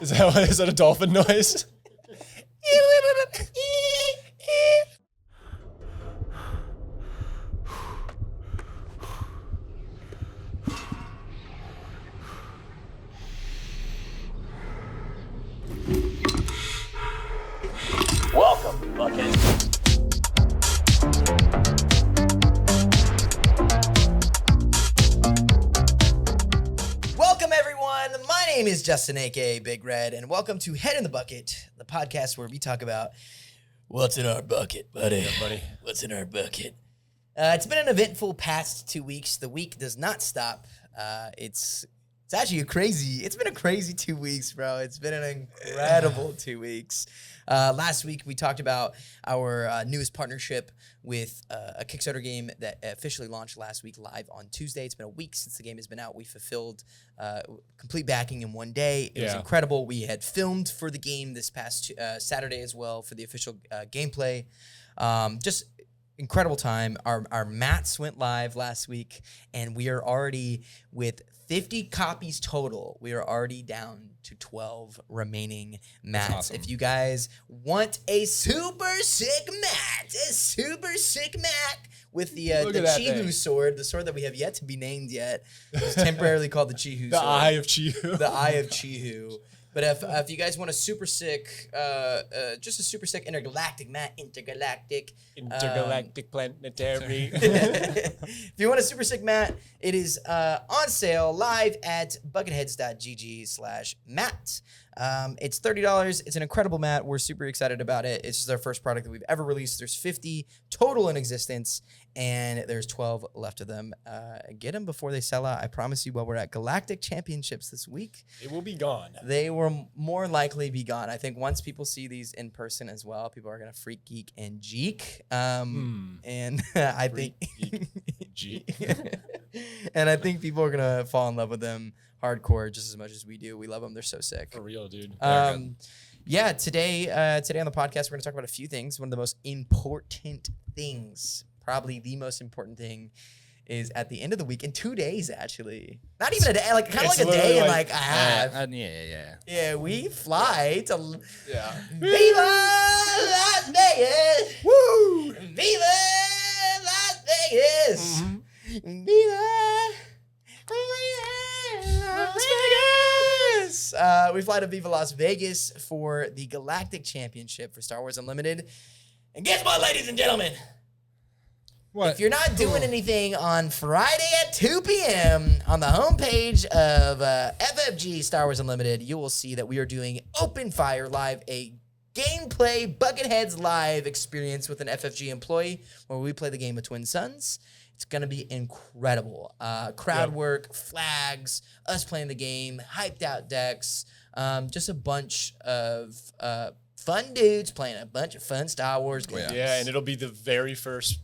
Is that a dolphin noise? Welcome, Bucket. Welcome, everyone. My name is Juston, aka Big Red, and welcome to Head in the Bucket, the podcast where we talk about what's in our bucket, buddy. Yeah, buddy. What's in our bucket? It's been an eventful past 2 weeks. The week does not stop. It's actually it's been a crazy 2 weeks, bro. It's been an incredible 2 weeks. Last week, we talked about our newest partnership with a Kickstarter game that officially launched last week live on Tuesday. It's been a week since the game has been out. We fulfilled complete backing in 1 day. It was incredible. We had filmed for the game this past Saturday as well for the official gameplay. Just incredible time. Our mats went live last week, and we are already with 50 copies total. We are already down to 12 remaining mats. Awesome. If you guys want a super sick mat with the Chihu sword, the sword that we have yet to be named yet, it's temporarily called the Chihu sword. The Eye of Chihu. The Eye of Chihu. But if you guys want a super sick, just a super sick intergalactic mat, intergalactic planetary. if you want a super sick mat, it is on sale live at bucketheads.gg/mat. It's $30. It's an incredible mat. We're super excited about it. It's just our first product that we've ever released. There's 50 total in existence, and there's 12 left of them. Get them before they sell out. I promise you, while we're at Galactic Championships this week, It will be gone. they will more likely be gone. I think once people see these in person as well, people are going to freak, geek, and jeek. And I think and I think people are going to fall in love with them hardcore just as much as we do. We love them. They're so sick. For real, dude. Yeah, today on the podcast, we're going to talk about a few things. One of the most important things, probably the most important thing, is at the end of the week, in 2 days, actually. Not even a day, like kind of like a day and like a half. Yeah, we fly to Viva Las Vegas! Woo! Viva Las Vegas! Viva Las Vegas! We fly to Viva Las Vegas for the Galactic Championship for Star Wars Unlimited. And guess what, ladies and gentlemen? What? If you're not doing anything on Friday at 2 p.m. on the homepage of FFG Star Wars Unlimited, you will see that we are doing Open Fire Live, a gameplay Bucketheads live experience with an FFG employee where we play the game of Twin Suns. It's going to be incredible. Crowd work, flags, us playing the game, hyped out decks, just a bunch of fun dudes playing a bunch of fun Star Wars games. Yeah, and it'll be the very first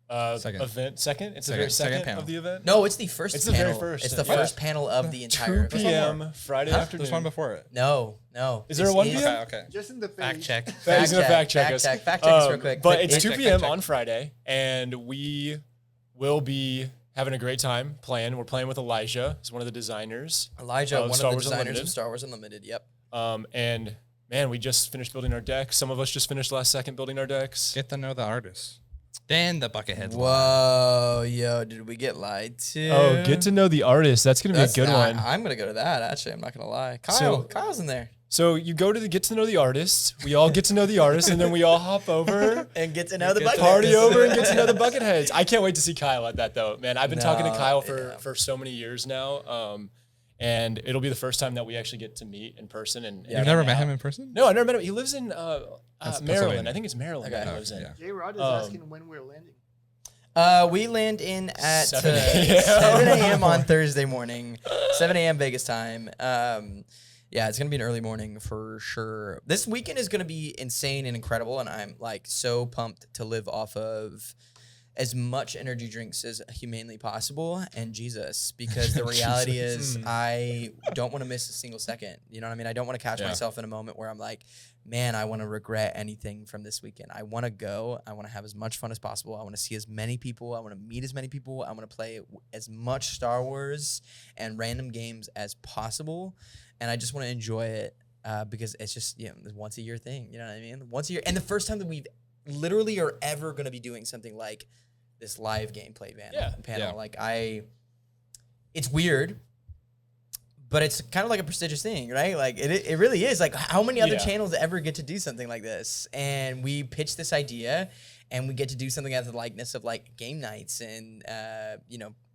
event. Second? It's the very second panel of the event? No, it's the first It's panel. the very first. It's the first panel of the entire 2 p.m. Friday afternoon. There's one before it. No. Is there a 1 p.m.? Okay. Just in the Fact check. He's going to fact check us. Fact check us real quick. But it's Fact 2 check, p.m. fact check. on Friday, and we will be having a great time playing. We're playing with Elijah. He's one of the designers. Elijah, one Star of the Wars designers Unlimited. of Star Wars Unlimited. Yep. And man, we just finished building our deck. Some of us just finished last second building our decks. Get to know the artists. Then the Bucketheads. Whoa, yo, did we get lied to? Oh, get to know the artist. That's going to be a good one. I'm going to go to that, actually. I'm not going to lie. Kyle's in there. So you go to the get to know the artist. We all get to know the artist, and then we all hop over And get to know the Bucketheads. party over and get to know the Bucketheads. I can't wait to see Kyle at that, though. Man, I've been talking to Kyle for so many years now, and it'll be the first time that we actually get to meet in person. And You've never met him in person? No, I never met him. He lives in Pennsylvania. Maryland. I think it's Maryland Okay. that he lives in. Yeah. J Rod is asking when we're landing. We land in at 7 a.m. 7 a.m. on Thursday morning, 7 a.m. Vegas time. Yeah, it's going to be an early morning for sure. This weekend is going to be insane and incredible, and I'm like so pumped to live off of as much energy drinks as humanly possible and Jesus, because the reality is I don't want to miss a single second. You know what I mean? I don't want to catch myself in a moment where I'm like, man, I want to regret anything from this weekend. I want to go. I want to have as much fun as possible. I want to see as many people. I want to meet as many people. I want to play as much Star Wars and random games as possible. And I just want to enjoy it because it's just this once a year thing. You know what I mean? Once a year, and the first time that we've literally are ever going to be doing something like this live gameplay panel. Like it's weird, but it's kind of like a prestigious thing, right? Like it really is. Like how many other channels ever get to do something like this? And we pitched this idea, and we get to do something as the likeness of like game nights and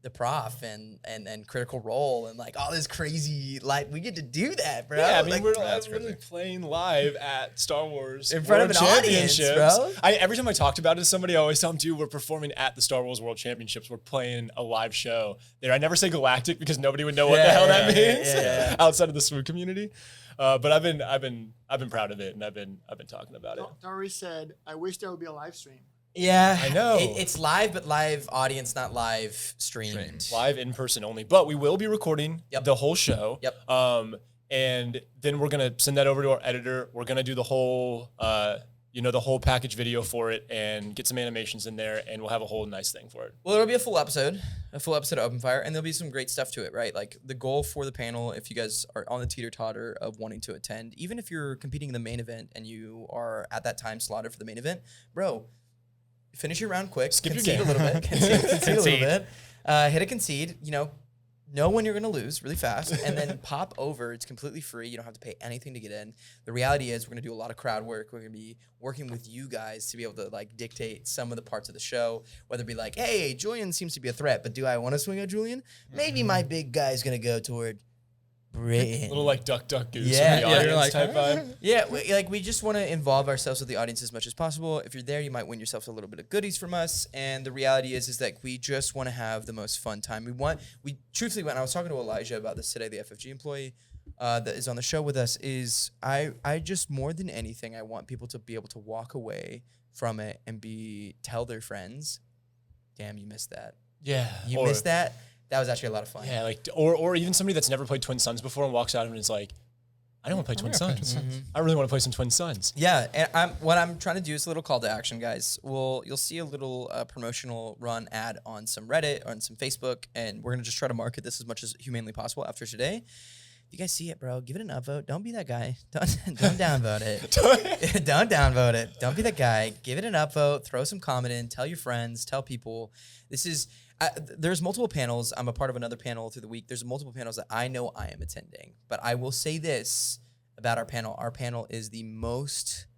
the Prof and Critical Role and like all this crazy, like we get to do that, bro. Yeah, I mean like, we're literally playing live at Star Wars in front of an audience, bro. Every time I talked about it to somebody, I always tell them, dude, we're performing at the Star Wars World Championships. We're playing a live show there. I never say Galactic because nobody would know what the hell that means outside of the SWU community. But I've been proud of it, and I've been talking about it. Dory said, "I wish there would be a live stream." Yeah, I know. It's live, but live audience, not live streamed. Live in person only. But we will be recording the whole show. Yep. And then we're gonna send that over to our editor. We're gonna do the whole the whole package video for it and get some animations in there, and we'll have a whole nice thing for it. Well, it'll be a full episode of Open Fire, and there'll be some great stuff to it, right? Like the goal for the panel, if you guys are on the teeter-totter of wanting to attend, even if you're competing in the main event and you are at that time slotted for the main event, bro, finish your round quick. Skip your concede game. a little bit. Concede a little bit. Hit a concede. Know when you're going to lose really fast, and then pop over. It's completely free. You don't have to pay anything to get in. The reality is we're going to do a lot of crowd work. We're going to be working with you guys to be able to like dictate some of the parts of the show, whether it be like, hey, Julian seems to be a threat, but do I want to swing at Julian? Maybe my big guy's going to go toward Britton. Little like duck goose Yeah, from the yeah. audience Like, type vibe. Yeah, we just want to involve ourselves with the audience as much as possible. If you're there, you might win yourself a little bit of goodies from us. And the reality is that we just want to have the most fun time. We truthfully, when I was talking to Elijah about this today, the FFG employee that is on the show with us, is I just more than anything, I want people to be able to walk away from it and tell their friends, damn, you missed that. Yeah. You missed that. That was actually a lot of fun. Yeah, like or even somebody that's never played Twin Suns before and walks out of it and is like, I don't want to play Twin Suns. I really want to play some Twin Suns. Yeah, and what I'm trying to do is a little call to action, guys. You'll see a little promotional run ad on some Reddit or on some Facebook, and we're gonna just try to market this as much as humanly possible after today. If you guys see it, bro, give it an upvote. Don't be that guy. Don't downvote it. Don't downvote it. Don't be that guy. Give it an upvote. Throw some comment in. Tell your friends. Tell people. This is. There's multiple panels. I'm a part of another panel through the week. There's multiple panels that I know I am attending. But I will say this about our panel. Our panel is the most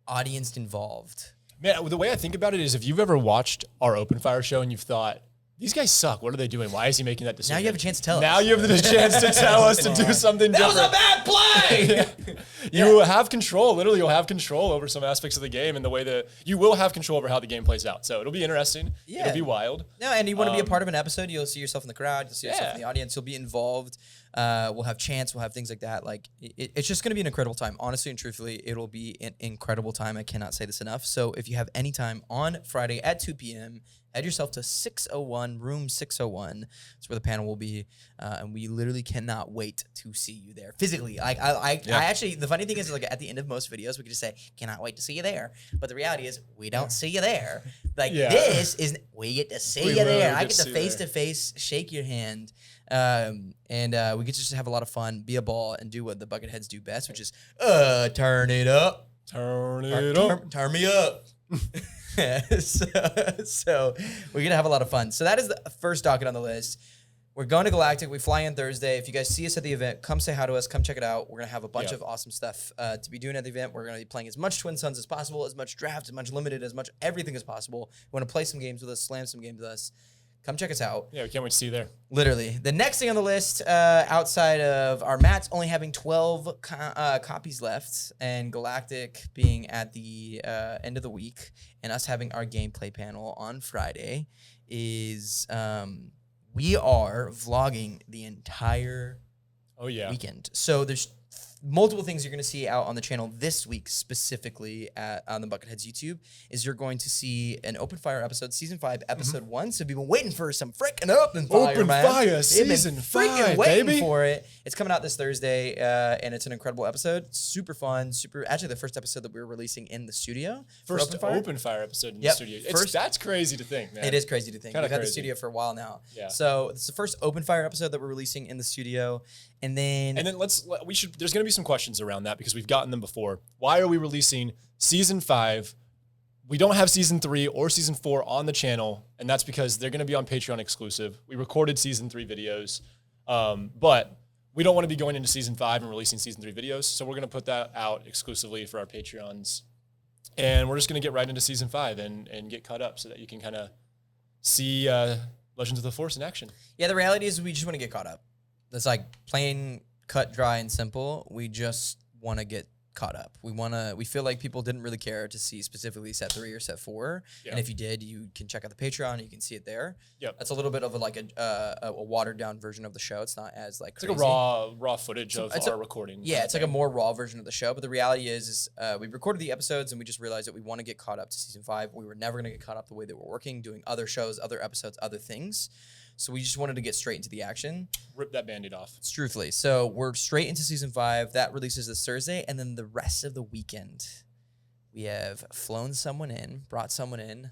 audience involved. Man, the way I think about it is if you've ever watched our Open Fire show and you've thought, these guys suck. What are they doing? Why is he making that decision? Now you have a chance to tell us. Now you have the chance to tell us to do something different. That was a bad play! You have control. Literally, you'll have control over some aspects of the game and the way that you will have control over how the game plays out. So it'll be interesting. Yeah. It'll be wild. No, and you want to be a part of an episode, you'll see yourself in the crowd, you'll see yourself in the Yeah. audience, you'll be involved. We'll have chants, we'll have things like that. Like it's just going to be an incredible time. Honestly and truthfully, it'll be an incredible time. I cannot say this enough. So if you have any time on Friday at 2 p.m., head yourself to 601, room 601. That's where the panel will be. And we literally cannot wait to see you there physically. Like I actually, the funny thing is like at the end of most videos, we could just say, cannot wait to see you there. But the reality is we don't see you there. Like this is, we get to see you there. I get to face-to-face shake your hand. And we get to just have a lot of fun, be a ball, and do what the Bucketheads do best, which is turn it up. Turn it up. Turn me up. so we're gonna have a lot of fun. So that is the first docket on the list. We're going to Galactic. We fly in Thursday. If you guys see us at the event, come say hi to us. Come check it out. We're gonna have a bunch of awesome stuff to be doing at the event. We're gonna be playing as much Twin Suns as possible, as much draft, as much limited, as much everything as possible. You want to play some games with us, slam some games with us. Come check us out. Yeah, we can't wait to see you there. Literally. The next thing on the list, outside of our mats only having 12 copies left, and Galactic being at the end of the week, and us having our gameplay panel on Friday, is we are vlogging the entire weekend. So there's multiple things you're going to see out on the channel this week, specifically on the Bucketheads YouTube, is you're going to see an Open Fire episode, Season 5, Episode 1. So we've been waiting for some freaking Open Fire, Open man. Fire, Season 5, waiting baby. for it. It's coming out this Thursday, and it's an incredible episode. Super fun, actually the first episode that we were releasing in the studio. First Open Fire episode in the studio. That's crazy to think, man. It is crazy to think. Kinda We've had the crazy. studio for a while now. Yeah. So it's the first Open Fire episode that we're releasing in the studio. And then there's going to be some questions around that because we've gotten them before. Why are we releasing Season 5? We don't have Season 3 or Season 4 on the channel, and that's because they're going to be on Patreon exclusive. We recorded Season 3 videos, but we don't want to be going into Season 5 and releasing Season 3 videos, so we're going to put that out exclusively for our Patreons. And we're just going to get right into Season 5 and get caught up so that you can kind of see Legends of the Force in action. Yeah, the reality is we just want to get caught up. It's like plain, cut, dry, and simple. We just want to get caught up. We feel like people didn't really care to see specifically set 3 or set 4. Yeah. And if you did, you can check out the Patreon. You can see it there. Yep. That's a little bit of a watered down version of the show. It's not as like It's crazy. like a raw footage of our recording. Yeah, it's like a more raw version of the show. But the reality is we recorded the episodes and we just realized that we want to get caught up to Season 5. We were never going to get caught up the way that we're working, doing other shows, other episodes, other things. So we just wanted to get straight into the action. Rip that Band-Aid off. It's truthfully. So we're straight into Season 5. That releases this Thursday. And then the rest of the weekend, we have brought someone in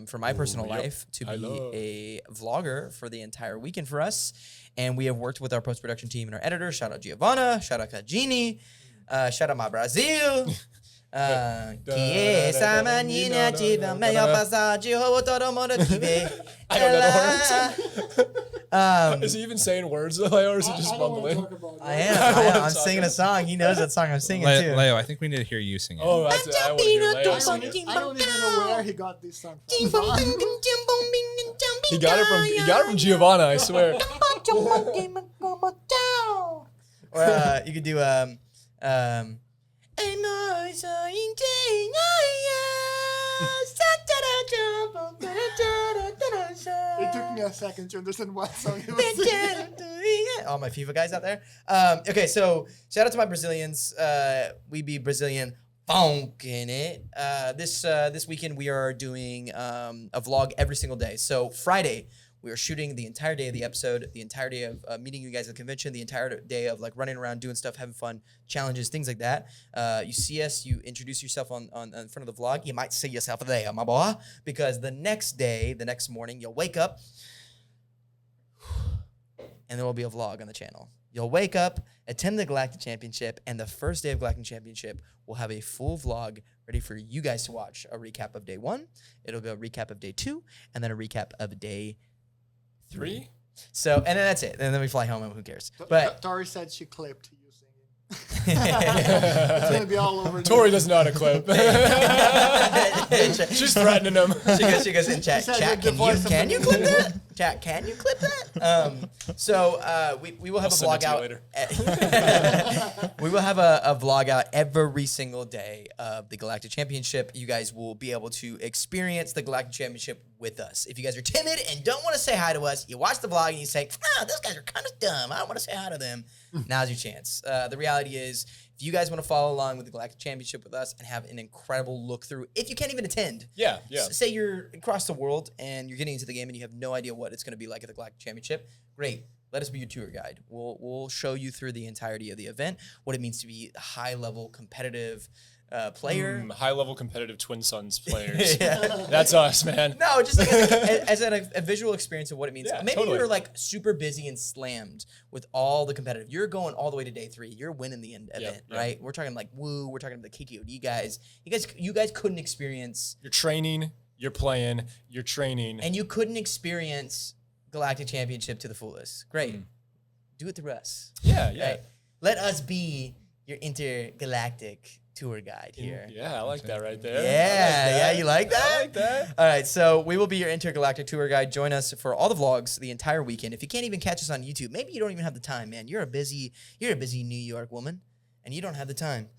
for my personal life to be a vlogger for the entire weekend for us. And we have worked with our post-production team and our editor. Shout out Giovanna. Shout out Kajini. Shout out my Brazil. Que essa menina tive a melhor passagem, eu todo mundo tive. I don't know the words. Is he even saying words, Leo, or is he just I don't want to mumbling? talk about that. I am. I'm singing a song. He knows that song I'm singing too. Leo, I think we need to hear you sing it. Oh, that's it. I want to hear Leo sing it. I don't even know where he got this song from. He got it from Giovanna, I swear. Or you could do It took me a second to understand what song he was singing. all my FIFA guys out there. Okay, so shout out to my Brazilians. We be Brazilian funkin' it. This weekend we are doing a vlog every single day. So Friday we are shooting the entire day of the episode, the entire day of meeting you guys at the convention, the entire day of like running around doing stuff, having fun, challenges, things like that. You see us, you introduce yourself on in front of the vlog. You might see yourself there, my boy, because the next day, the next morning, you'll wake up and there will be a vlog on the channel. You'll wake up, attend the Galactic Championship, and the first day of Galactic Championship, we'll have a full vlog ready for you guys to watch. A recap of day 1, it'll be a recap of day 2, and then a recap of day 3. So, and then that's it. And then we fly home, and who cares? But Tori said she clipped you singing. It's gonna be all over. Tori doesn't know how to clip. She's threatening him. She goes in chat. She said Chat, the voice of can the you clip that? Chat, can you clip that? So we will have I'll a send vlog it to you out. later. We will have a vlog out every single day of the Galactic Championship. You guys will be able to experience the Galactic Championship with us. If you guys are timid and don't want to say hi to us, you watch the vlog and you say, those guys are kind of dumb. I don't want to say hi to them. Now's your chance. The reality is, if you guys want to follow along with the Galactic Championship with us and have an incredible look through, if you can't even attend, Yeah. say you're across the world and you're getting into the game and you have no idea what it's going to be like at the Galactic Championship, great. Let us be your tour guide. We'll show you through the entirety of the event, what it means to be a high-level competitive player. High-level competitive Twin Suns players. Yeah. That's us, man. No, just like as a visual experience of what it means. Yeah, Maybe totally. you're like super busy and slammed with all the competitive. You're going all the way to day 3. You're winning the event, right? We're talking like woo. We're talking about the KKOD guys. You guys couldn't experience. You're training. You're playing. You're training. And you couldn't experience Galactic Championship to the fullest. Great. Do it through us. Yeah. Right? Let us be your intergalactic tour guide here. Yeah, I like that right there. Yeah, you like that? I like that. All right, so we will be your intergalactic tour guide. Join us for all the vlogs the entire weekend. If you can't even catch us on YouTube, maybe you don't even have the time, man. You're a busy New York woman, and you don't have the time.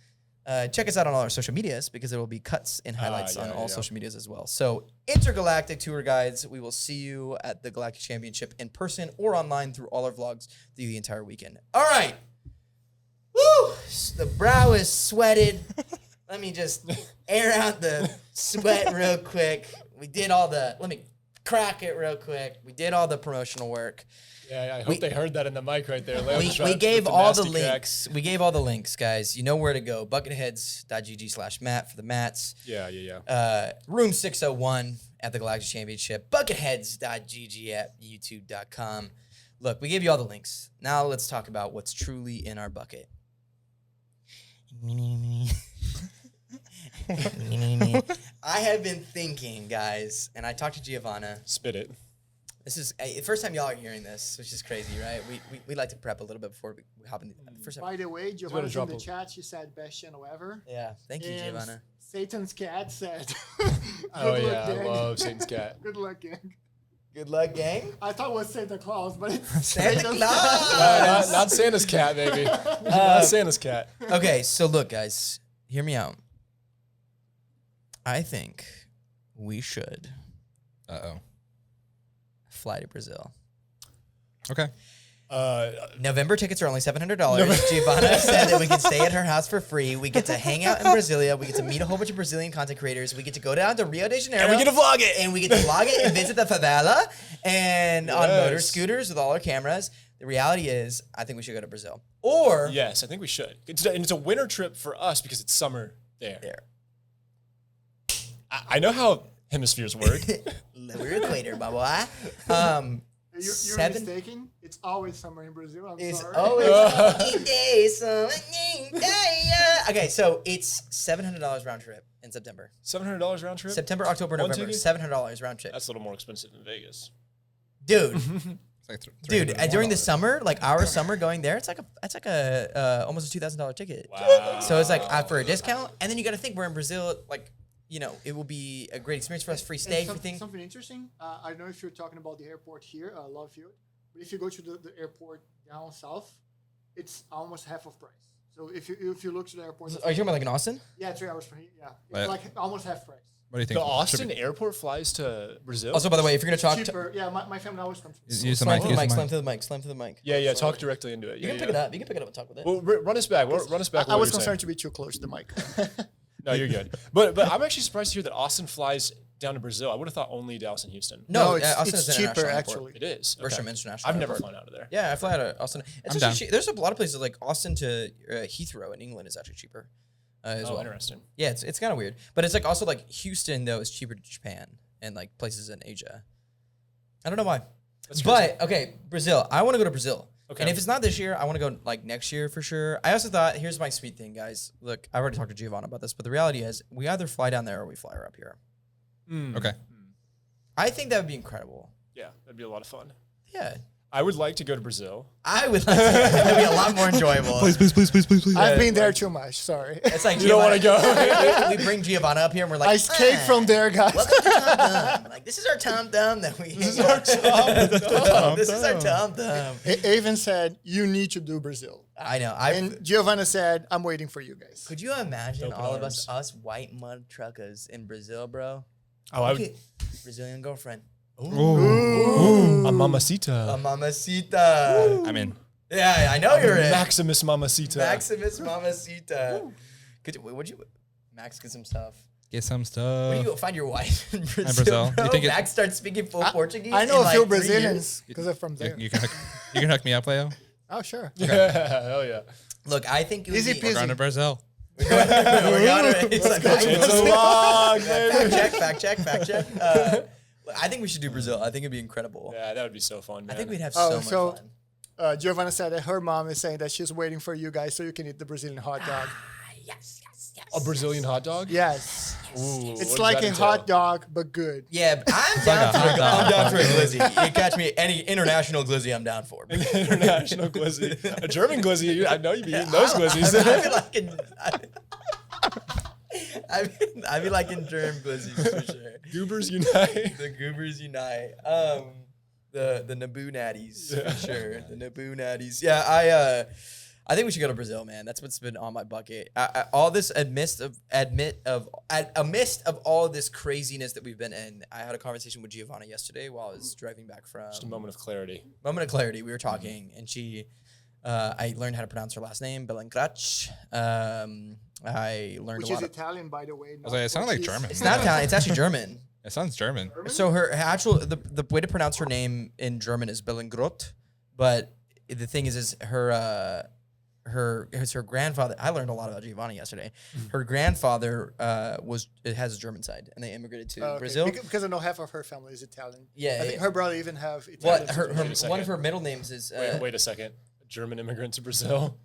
Check us out on all our social medias because there will be cuts and highlights on all social medias as well. So, intergalactic tour guides. We will see you at the Galactic Championship in person or online through all our vlogs through the entire weekend. All right. Woo! The brow is sweated. Let me just air out the sweat real quick. Let me crack it real quick. We did all the promotional work. Yeah, I hope they heard that in the mic right there. We gave all the links. We gave all the links, guys. You know where to go. Bucketheads.gg/Matt for the mats. Yeah. Room 601 at the Galactic Championship. Bucketheads.gg at youtube.com. Look, we gave you all the links. Now let's talk about what's truly in our bucket. I have been thinking, guys, and I talked to Giovanna. Spit it. This is the first time y'all are hearing this, which is crazy, right? We like to prep a little bit before we hop in. The first time. By the way, Giovanna's in drop the a- chat. She said best channel ever. Yeah, thank you, And Giovanna. Satan's cat said, Oh "Good yeah, luck, I gang." love Satan's cat. Good luck, gang. Good luck, gang. I thought it was Santa Claus, but it's Santa Satan's Claus. Not Santa's cat, baby. Not Santa's cat. Okay, so look, guys, hear me out. I think we should fly to Brazil. Okay. November tickets are only $700. Giovanna said that we can stay at her house for free. We get to hang out in Brasilia. We get to meet a whole bunch of Brazilian content creators. We get to go down to Rio de Janeiro. And we get to vlog it. And we get to vlog it and visit the favela and on motor Yes. scooters with all our cameras. The reality is, I think we should go to Brazil. Or Yes, I think we should. And it's a winter trip for us because it's summer there. I know how hemispheres work. lower equator, my boy. You're Seven- mistaken. It's always summer in Brazil. I'm It's sorry. always okay, so it's $700 round trip in September. $700 round trip? September, October, One November. ticket? $700 round trip. That's a little more expensive than Vegas. Dude, It's like dude, $300 during the more. summer, like our summer going there, it's like a almost a $2,000 ticket. Wow. So it's like for a discount, and then you got to think we're in Brazil, like, you know, it will be a great experience for us, free stay, everything. Something interesting. I don't know if you're talking about the airport here, Love Field, but if you go to the airport down south, it's almost half of price. So if you look to the airport, Are you talking about like in Austin? yeah, 3 hours from here. Yeah, Right. it's like almost half price. What do you think? The Should Austin we- airport flies to Brazil? Also, by the way, if you're gonna talk, Cheaper. Yeah, my family always comes. Use the slam mic. through Use the mic, the slam mic. through the mic, slam through the mic. yeah, talk directly into it. You can pick it up. You can pick it up and talk with it. Well, run us back. Run us back. I what was you were concerned saying. to be too close to the mic. No, you're good. But I'm actually surprised to hear that Austin flies down to Brazil. I would have thought only Dallas and Houston. No, it's, Austin it's is an cheaper international airport. actually. It is. We're from international I've never airport. flown out of there. Yeah, I fly out of Austin. It's I'm actually down. there's a lot of places like Austin to Heathrow in England is actually cheaper as Oh, well. interesting. Yeah, it's kind of weird, but it's like also like Houston though is cheaper to Japan and like places in Asia. I don't know why, That's but okay, Brazil. I want to go to Brazil. Okay. And if it's not this year, I want to go like next year for sure. I also thought, here's my sweet thing, guys. Look, I already talked to Giovanna about this, but the reality is we either fly down there or we fly her up here. Okay. I think that would be incredible. Yeah, that'd be a lot of fun. Yeah. I would like to go to Brazil. I would like to. That'd be a lot more enjoyable. Please. I've been there too much. Sorry. It's like You don't wanna Giovanna- we bring Giovanna up here and we're like, I escaped from there, guys. welcome to Tom Thumb. Like, this is our Tom Thumb that we. This is our Tom. This is our Tom Thumb. Avon said you need to do Brazil, I know. and Giovanna said I'm waiting for you guys. Could you imagine Open all of arms. us white mud truckers in Brazil, bro? Oh, I would. Okay. Brazilian girlfriend. A mamacita. A mamacita. I'm in. Yeah, I know you're in. Maximus mamacita. Maximus mamacita. Would you, Max, get some stuff. Get some When stuff. do you go find your wife in Brazil? Brazil. Bro? You think it- Max starts speaking full Portuguese. I know in a few like 3 Brazilians years. because I'm from You, there. you can hook me up, Leo. Oh, sure. Yeah, hell yeah. Look, I think it would Easy be- peasy. Going to Brazil. We're going to it's like, It's a log, baby. fact check. I think we should do Brazil. I think it'd be incredible. Yeah, that would be so fun, man. I think we'd have Oh, so much fun. Giovanna said that her mom is saying that she's waiting for you guys so you can eat the Brazilian hot dog. Yes. a Brazilian hot dog. Yes. Ooh, what It's does like that a entail? hot dog, but good. Yeah, but I'm down for I'm down for a glizzy. You catch me any international glizzy, I'm down for. International glizzy, a German glizzy. I know you'd be eating those glizzies. I be like in German glizzies for sure. Goobers unite. The Goobers unite. The Naboo natties for sure. The Naboo natties. Yeah, I think we should go to Brazil, man. That's what's been on my bucket. All this amidst of all this craziness that we've been in. I had a conversation with Giovanna yesterday while I was driving back from Just a moment of clarity. Moment of clarity. We were talking, and she, I learned how to pronounce her last name, Belenkrach. I learned Which a is lot of. Italian, by the way. was like, it sounded like Portuguese. German. It's not Italian. It's actually German. It sounds German. So her actual the way to pronounce her name in German is Belengrot, but the thing is her grandfather. I learned a lot about Giovanna yesterday. Her grandfather has a German side, and they immigrated to Okay. Brazil. Because I know half of her family is Italian. Yeah, I think yeah. her brother even have Italian. What her Wait a second. one of her middle names is Wait a second. A German immigrant to Brazil.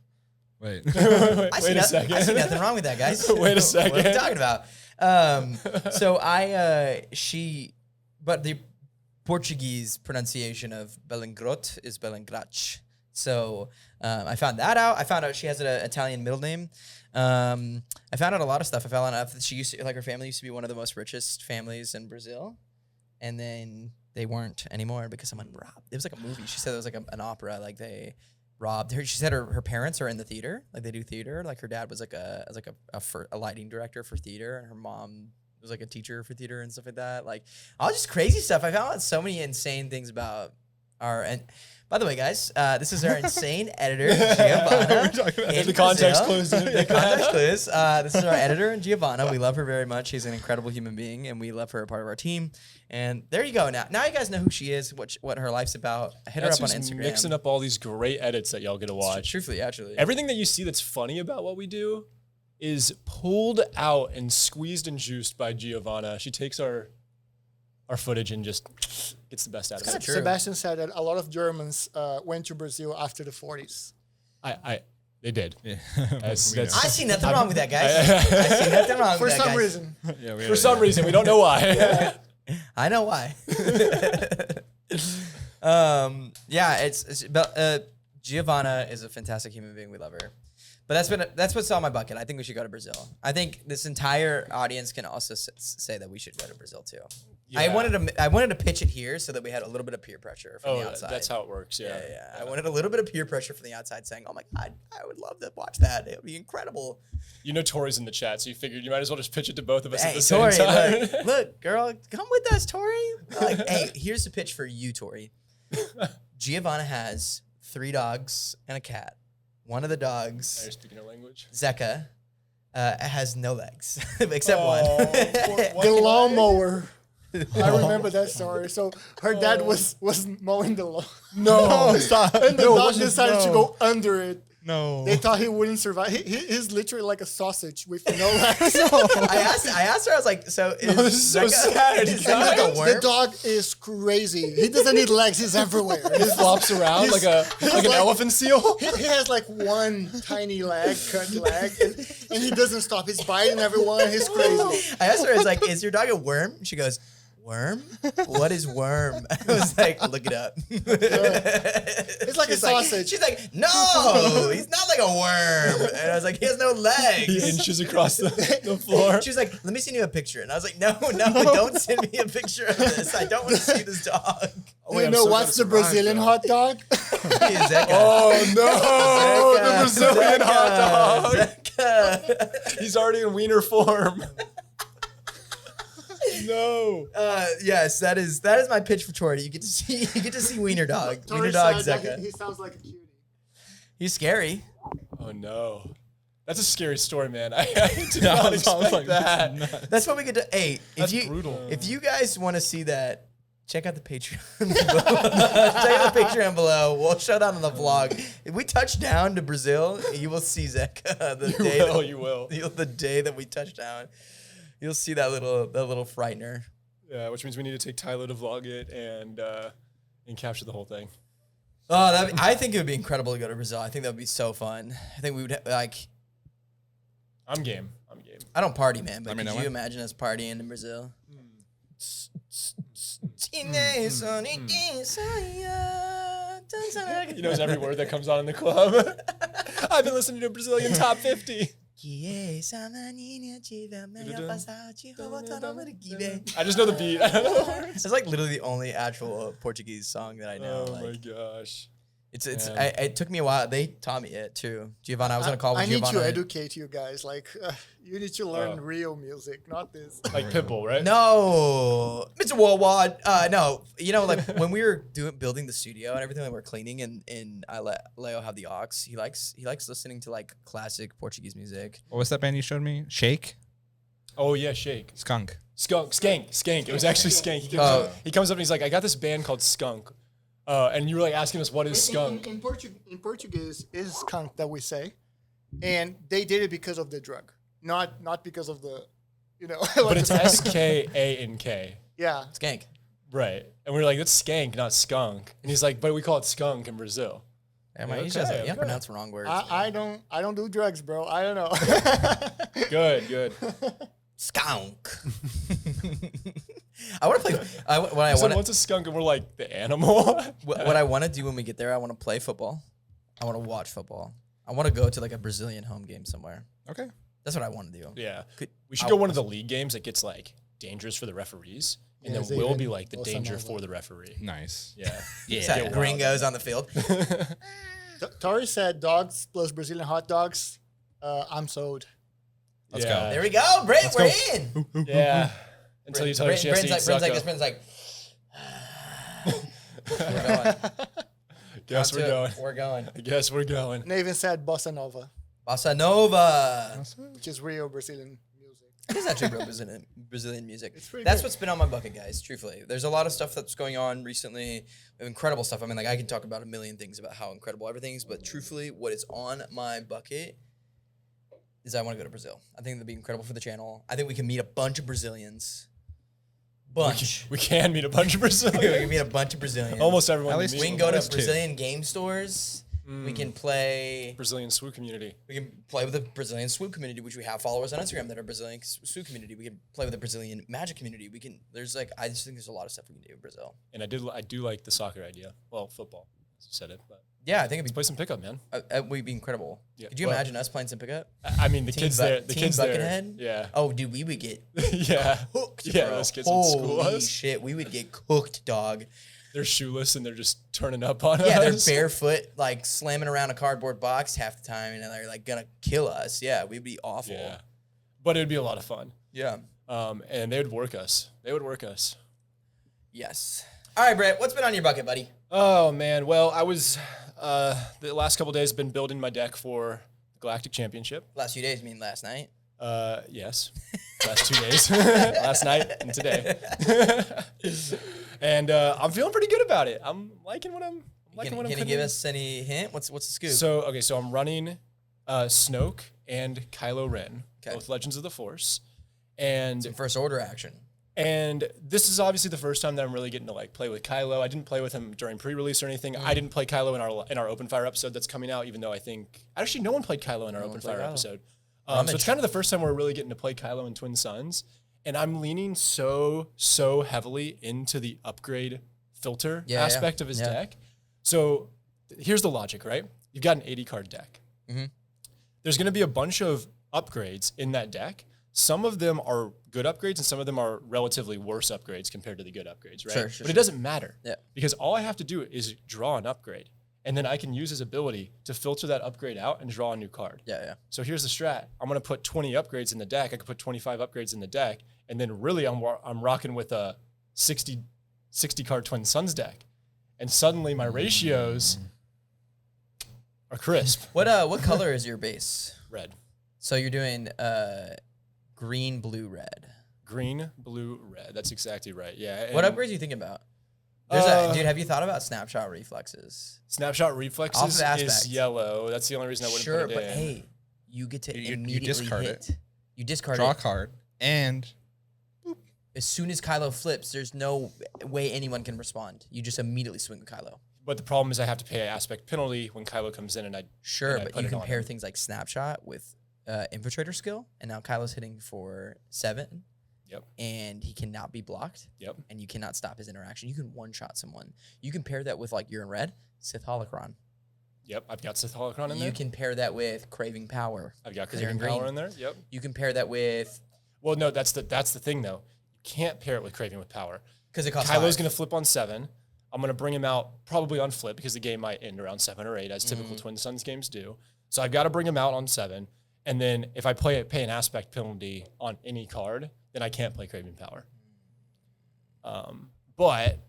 Wait. Wait I a second. I see nothing wrong with that, guys. Wait a second. What are you talking about? But the Portuguese pronunciation of Belengrot is Belengrach. So I found that out. I found out she has an Italian middle name. I found out a lot of stuff. I found out that she used to, like, her family used to be one of the most richest families in Brazil, and then they weren't anymore because someone robbed. It was like a movie. She said it was like an opera. Like they robbed her. She said her parents are in the theater. Like they do theater. Like her dad was like a lighting director for theater, and her mom was like a teacher for theater and stuff like that. Like all just crazy stuff. I found out so many insane things about and. By the way, guys, this is our insane editor, Giovanna. The context clues. The context clues. This is our editor, Giovanna. We love her very much. She's an incredible human being, and we love her a part of our team. And there you go. Now you guys know who she is, what her life's about. Hit her up on Instagram. Mixing up all these great edits that y'all get to watch. Truthfully, actually. Everything that you see that's funny about what we do is pulled out and squeezed and juiced by Giovanna. She takes our footage and just gets the best out of it. Sebastian said that a lot of Germans went to Brazil after the 40s. They did. Yeah. I see nothing wrong with that, guys. I see nothing wrong For with that, some guys. reason. For some reason, we don't know why. I know why. Giovanna is a fantastic human being. We love her. But that's what's on my bucket. I think we should go to Brazil. I think this entire audience can also say that we should go to Brazil too. Yeah. I wanted to pitch it here so that we had a little bit of peer pressure from the outside. That's how it works. Yeah. I wanted a little bit of peer pressure from the outside, saying, "Oh my God, I would love to watch that. It would be incredible." You know, Tori's in the chat, so you figured you might as well just pitch it to both of us at the Tori, same time. look, girl, come with us, Tori. Like, hey, here's the pitch for you, Tori. Giovanna has 3 dogs and a cat. One of the dogs, Are you speaking her language? Zeka, has no legs except one. The lawnmower. I remember that story. So her dad was mowing the lawn. No, stop. And the dog decided to go under it. No. They thought he wouldn't survive. He's literally like a sausage with no legs. I asked her, I was like, so is this is so sad. Is Zeka like a worm? The dog is crazy. He doesn't need legs. He's everywhere. He flops around like an elephant seal. He has like one tiny leg, cut leg, and he doesn't stop. He's biting everyone. He's crazy. I asked her, I was like, is your dog a worm? She goes, worm? What is worm? I was like, look it up. It's like a sausage. She's like, no, he's not like a worm. And I was like, he has no legs. He inches across the floor. She was like, let me send you a picture. And I was like, no, don't send me a picture of this. I don't want to see this dog. You know what's the Brazilian hot dog? Oh no, the Brazilian hot dog. Zeka. He's already in wiener form. No. Yes, that is my pitch for Tori. You get to see Wiener Dog. Wiener Dog Zeka. He sounds like a cutie. He's scary. Oh no. That's a scary story, man. I did not expect that. That's what we get to. Hey, That's brutal. If you guys want to see that, check out the Patreon below. Check out the Patreon below. We'll show that on the vlog. If we touch down to Brazil, you will see Zeka. You will. The day that we touch down. You'll see that little frightener. Yeah, which means we need to take Tyler to vlog it and capture the whole thing. Oh, I think it would be incredible to go to Brazil. I think that would be so fun. I think we would I'm game. I don't party, man, but I mean, could I you went. imagine us partying in Brazil? He knows every word that comes on in the club. I've been listening to Brazilian Top 50. I just know the beat. I don't know the words. It's like literally the only actual Portuguese song that I know. Oh my gosh. It took me a while. They taught me it too. Giovanna, I was on a call with I need Giovanna. to educate you guys. Like, you need to learn real music, not this. Like Pitbull, right? No, Mr. Worldwide. No, you know, like when we were building the studio and everything, like we're cleaning, and I let Leo have the aux. He likes listening to like classic Portuguese music. What was that band you showed me? Shake? Oh yeah, Shake. Skunk. Skank. It was actually Skank. He comes up and he's like, I got this band called Skunk. And you were like asking us what is skunk. In Portuguese is skunk that we say, and they did it because of the drug, not because of the, But it's SKANK. Yeah. Skank. Right. And we were like, that's skank, not skunk. And he's like, but we call it skunk in Brazil. He doesn't pronounce wrong words. I don't do drugs, bro. I don't know. Good. Skunk. I want to play. What's a skunk? And we're like the animal. What I want to do when we get there, I want to play football. I want to watch football. I want to go to like a Brazilian home game somewhere. Okay. That's what I want to do. Yeah. We should go one of the league games that gets like dangerous for the referees. And then we'll be like the danger for the referee. Nice. Yeah. Yeah. Gringos on the field. Tori said dogs plus Brazilian hot dogs. I'm sold. Let's go. There we go. Brent, we're in. Yeah. Until you tell her she has to eat Brent's like, we're going. Guess we're going. We're going. I guess we're going. Naven said bossa nova, Bossa Nova. which is real Brazilian music. It is actually real Brazilian music. pretty That's good. what's been on my bucket, guys. Truthfully, there's a lot of stuff that's going on recently. Incredible stuff. I mean, like I can talk about a million things about how incredible everything is, but truthfully, what is on my bucket is I want to go to Brazil. I think that'd be incredible for the channel. I think we can meet a bunch of Brazilians. We can meet a bunch of We Brazilians. can meet a bunch of Brazilians. Almost everyone. At least We can go to Brazilian game stores. We can play. Brazilian SWU community. We can play with the Brazilian SWU community, which we have followers on Instagram that are Brazilian SWU community. We can play with the Brazilian Magic community. We can. There's like I just think there's a lot of stuff we can do in Brazil. And I do like the soccer idea. Well, football. You said it, but Yeah, I think let's play some pickup, man. we'd be incredible. Yeah, Could you well- imagine us playing some pickup? I mean, the kids there. The Team kids there. Buckethead? Yeah. Oh, dude, we would get Yeah. cooked. Yeah, bro. those kids would school Holy us. shit, we would get cooked, dog. They're shoeless and they're just turning up on Yeah, they're us. barefoot, like slamming around a cardboard box half the time, and they're like gonna kill us. Yeah, we'd be awful. Yeah. But it'd be a lot of fun. Yeah. And they would work us. Yes. All right, Brett, what's been on your bucket, buddy? Oh man. Well, I was the last couple days been building my deck for the Galactic Championship. Last few days, you mean last night? Yes. Last 2 days. Last night and today. And I'm feeling pretty good about it. I'm liking what I'm Can you putting give in. us any hint? What's the scoop? So I'm running Snoke and Kylo Ren, Okay. both Legends of the Force. And Some first order action. this is obviously the first time that I'm really getting to like play with Kylo. I didn't play with him during pre-release or anything. I didn't play Kylo in our open fire episode that's coming out, even though I think actually no one played Kylo in our open fire episode. So it's kind of the first time we're really getting to play Kylo in Twin Suns. And I'm leaning so heavily into the upgrade filter aspect of his deck. So here's the logic, right? You've got an 80 card deck. There's going to be a bunch of upgrades in that deck. Some of them are good upgrades and some of them are relatively worse upgrades compared to the good upgrades, right? Sure, but it doesn't matter Yeah. because all I have to do is draw an upgrade. And then I can use his ability to filter that upgrade out and draw a new card. Yeah. So here's the strat. I'm going to put 20 upgrades in the deck. I could put 25 upgrades in the deck. And then really I'm rocking with a 60 card Twin Suns deck. And suddenly my ratios are crisp. What color is your base? Red. So you're doing green, blue, red. Green, blue, red. That's exactly right. Yeah. What and upgrades are you thinking about? Dude, have you thought about snapshot reflexes? Snapshot Off reflexes of aspect. is yellow. That's the only reason I wouldn't Sure, put it but in. hey, you get to You immediately discard hit. it. You discard Draw a it. card, and As soon as Kylo flips, there's no way anyone can respond. You just immediately swing with Kylo. But the problem is I have to pay an aspect penalty when Kylo comes in and I Sure, I but put you it on compare him. things like snapshot with infiltrator skill, and now Kylo's hitting for 7. Yep. And he cannot be blocked. Yep. And you cannot stop his interaction. You can one-shot someone. You can pair that with, like, you're in red, Sith Holocron. Yep, I've got Sith Holocron in there. You can pair that with Craving Power. I've got 'cause you're in Craving Power green. in there. Yep. You can pair that with, Well, no, that's the thing though. You can't pair it with Craving with Power. because it costs Kylo's 5. going to flip on 7. I'm going to bring him out probably on flip because the game might end around 7 or 8, as typical Twin Suns games do. So I've got to bring him out on 7. And then if I pay an aspect penalty on any card, then I can't play Craving Power. But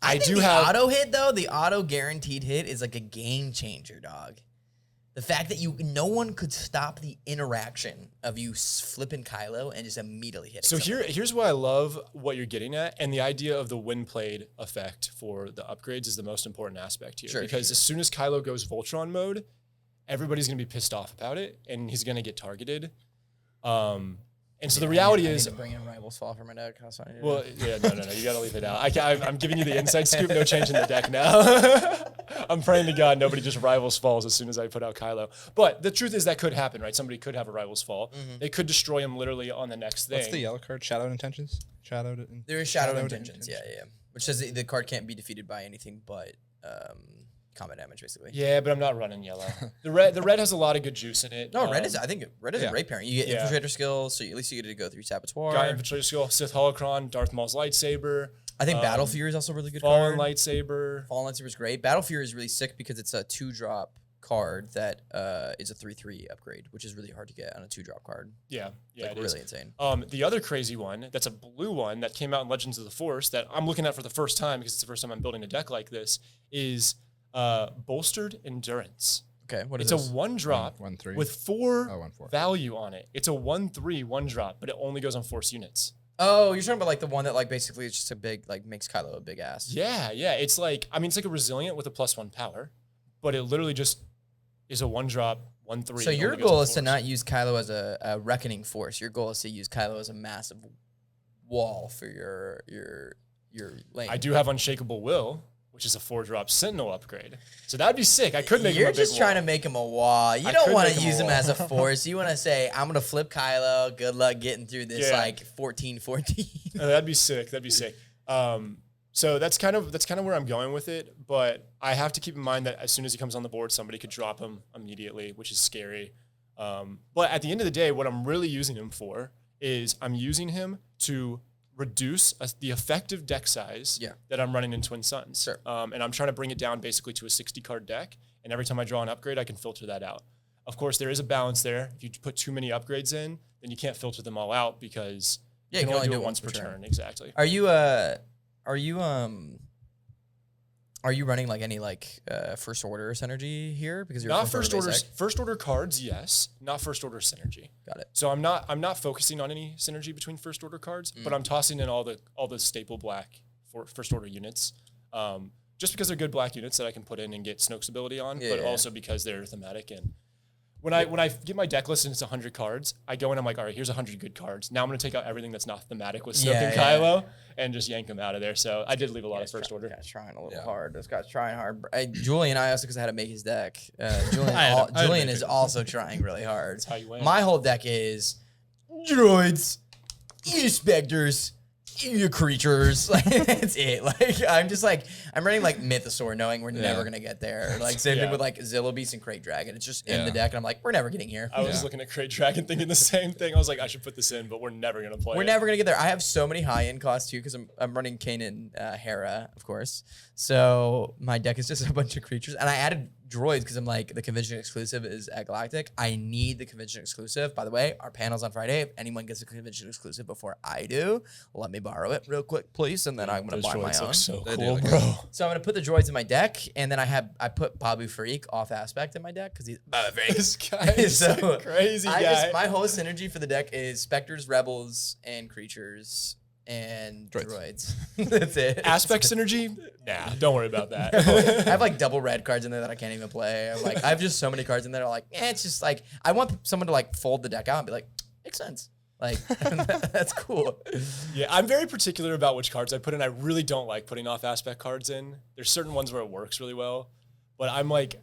I think do the have auto hit, though, the auto guaranteed hit is like a game changer, dog. The fact that no one could stop the interaction of you flipping Kylo and just immediately hitting. So someone. here's why I love what you're getting at, and the idea of the win played effect for the upgrades is the most important aspect here. Sure, because as soon as Kylo goes Voltron mode, everybody's gonna be pissed off about it, and he's gonna get targeted. And so the reality I is, need to bring in Rivals Fall for my deck. That's what I need to do. well, yeah, no, you got to leave it out. I'm giving you the inside scoop. No change in the deck now. I'm praying to God nobody just Rivals Falls as soon as I put out Kylo. But the truth is that could happen, right? Somebody could have a Rivals Fall. They could destroy him literally on the next thing. What's the yellow card? Shadowed Intentions? There is Shadowed Intentions, yeah. Which says the card can't be defeated by anything but combat damage, basically. Yeah, but I'm not running yellow. The red has a lot of good juice in it. No, red is a great pairing. You get Infiltrator skill, so at least you get to go through Saboteur. Got Infiltrator skill, Sith Holocron, Darth Maul's lightsaber. I think Battle Fury is also a really good Fallen card. lightsaber. Fallen lightsaber is great. Battle Fury is really sick because it's a 2-drop card that is a 3/3 upgrade, which is really hard to get on a 2-drop card. Yeah, it really is. insane. The other crazy one, that's a blue one that came out in Legends of the Force that I'm looking at for the first time because it's the first time I'm building a deck like this, is Bolstered Endurance. Okay, what is It's this? a 1-drop 1/3 with 4 1/4 value on it. It's a 1/3 1-drop, but it only goes on Force units. Oh, you're talking about like the one that like basically it's just a big like makes Kylo a big ass. Yeah. It's like it's like a Resilient with a +1 power, but it literally just is a 1-drop 1/3. So your goal is to not use Kylo as a reckoning force. Your goal is to use Kylo as a massive wall for your lane. I do have Unshakable Will, which is a 4-drop Sentinel upgrade. So that'd be sick. I could make him a You're big just wall. trying to make him a wall. You I don't could want make to him a use him wall. as a force. You want to say, I'm going to flip Kylo. Good luck getting through this Yeah. like 14-14. That'd be sick. So that's kind of where I'm going with it. But I have to keep in mind that as soon as he comes on the board, somebody could drop him immediately, which is scary. But at the end of the day, what I'm really using him for is I'm using him to reduce the effective deck size that I'm running in Twin Suns. Sure. And I'm trying to bring it down basically to a 60-card deck. And every time I draw an upgrade, I can filter that out. Of course, there is a balance there. If you put too many upgrades in, then you can't filter them all out because you can only do it once per turn. Exactly. Are you running like any like first order synergy here because you're Not first order cards, yes. Not first order synergy. Got it. So I'm not focusing on any synergy between first order cards, but I'm tossing in all the staple black for first order units. Just because they're good black units that I can put in and get Snoke's ability on, also because they're thematic. And when I get my deck list and it's 100 cards, I go in, I'm like, all right, here's 100 good cards. Now I'm going to take out everything that's not thematic with Snoke and Kylo and just yank them out of there. So I did leave a lot of first order. This guy's trying a little hard. This guy's trying hard. Julian, I also because I had to make his deck. Julian is also trying really hard. That's how you win. My whole deck is droids, inspectors, your creatures. Like that's it. Like I'm running like Mythosaur, knowing we're never gonna get there. Like same thing with like Zillo Beast and Crate Dragon. It's just in the deck, and I'm like, we're never getting here. I was looking at Crate Dragon thinking the same thing. I was like, I should put this in, but we're never gonna play. We're never gonna get there. I have so many high-end costs too because I'm running Kanan Hera, of course. So my deck is just a bunch of creatures, and I added droids because I'm like the convention exclusive is at Galactic. I need the convention exclusive. By the way, our panel's on Friday. If anyone gets a convention exclusive before I do, let me borrow it real quick, please, and then I'm gonna buy my own. So They cool, do. bro. So I'm gonna put the droids in my deck, and then I put Babu Freak off aspect in my deck because he's Babu Freak. This guy is a crazy guy. My whole synergy for the deck is Spectres, Rebels, and creatures and droids. That's it. Aspect synergy? Nah, don't worry about that. I have like double red cards in there that I can't even play. I have just so many cards in there. Like, it's just like I want someone to like fold the deck out and be like, makes sense. Like that's cool. Yeah, I'm very particular about which cards I put in. I really don't like putting off aspect cards in. There's certain ones where it works really well, but I'm like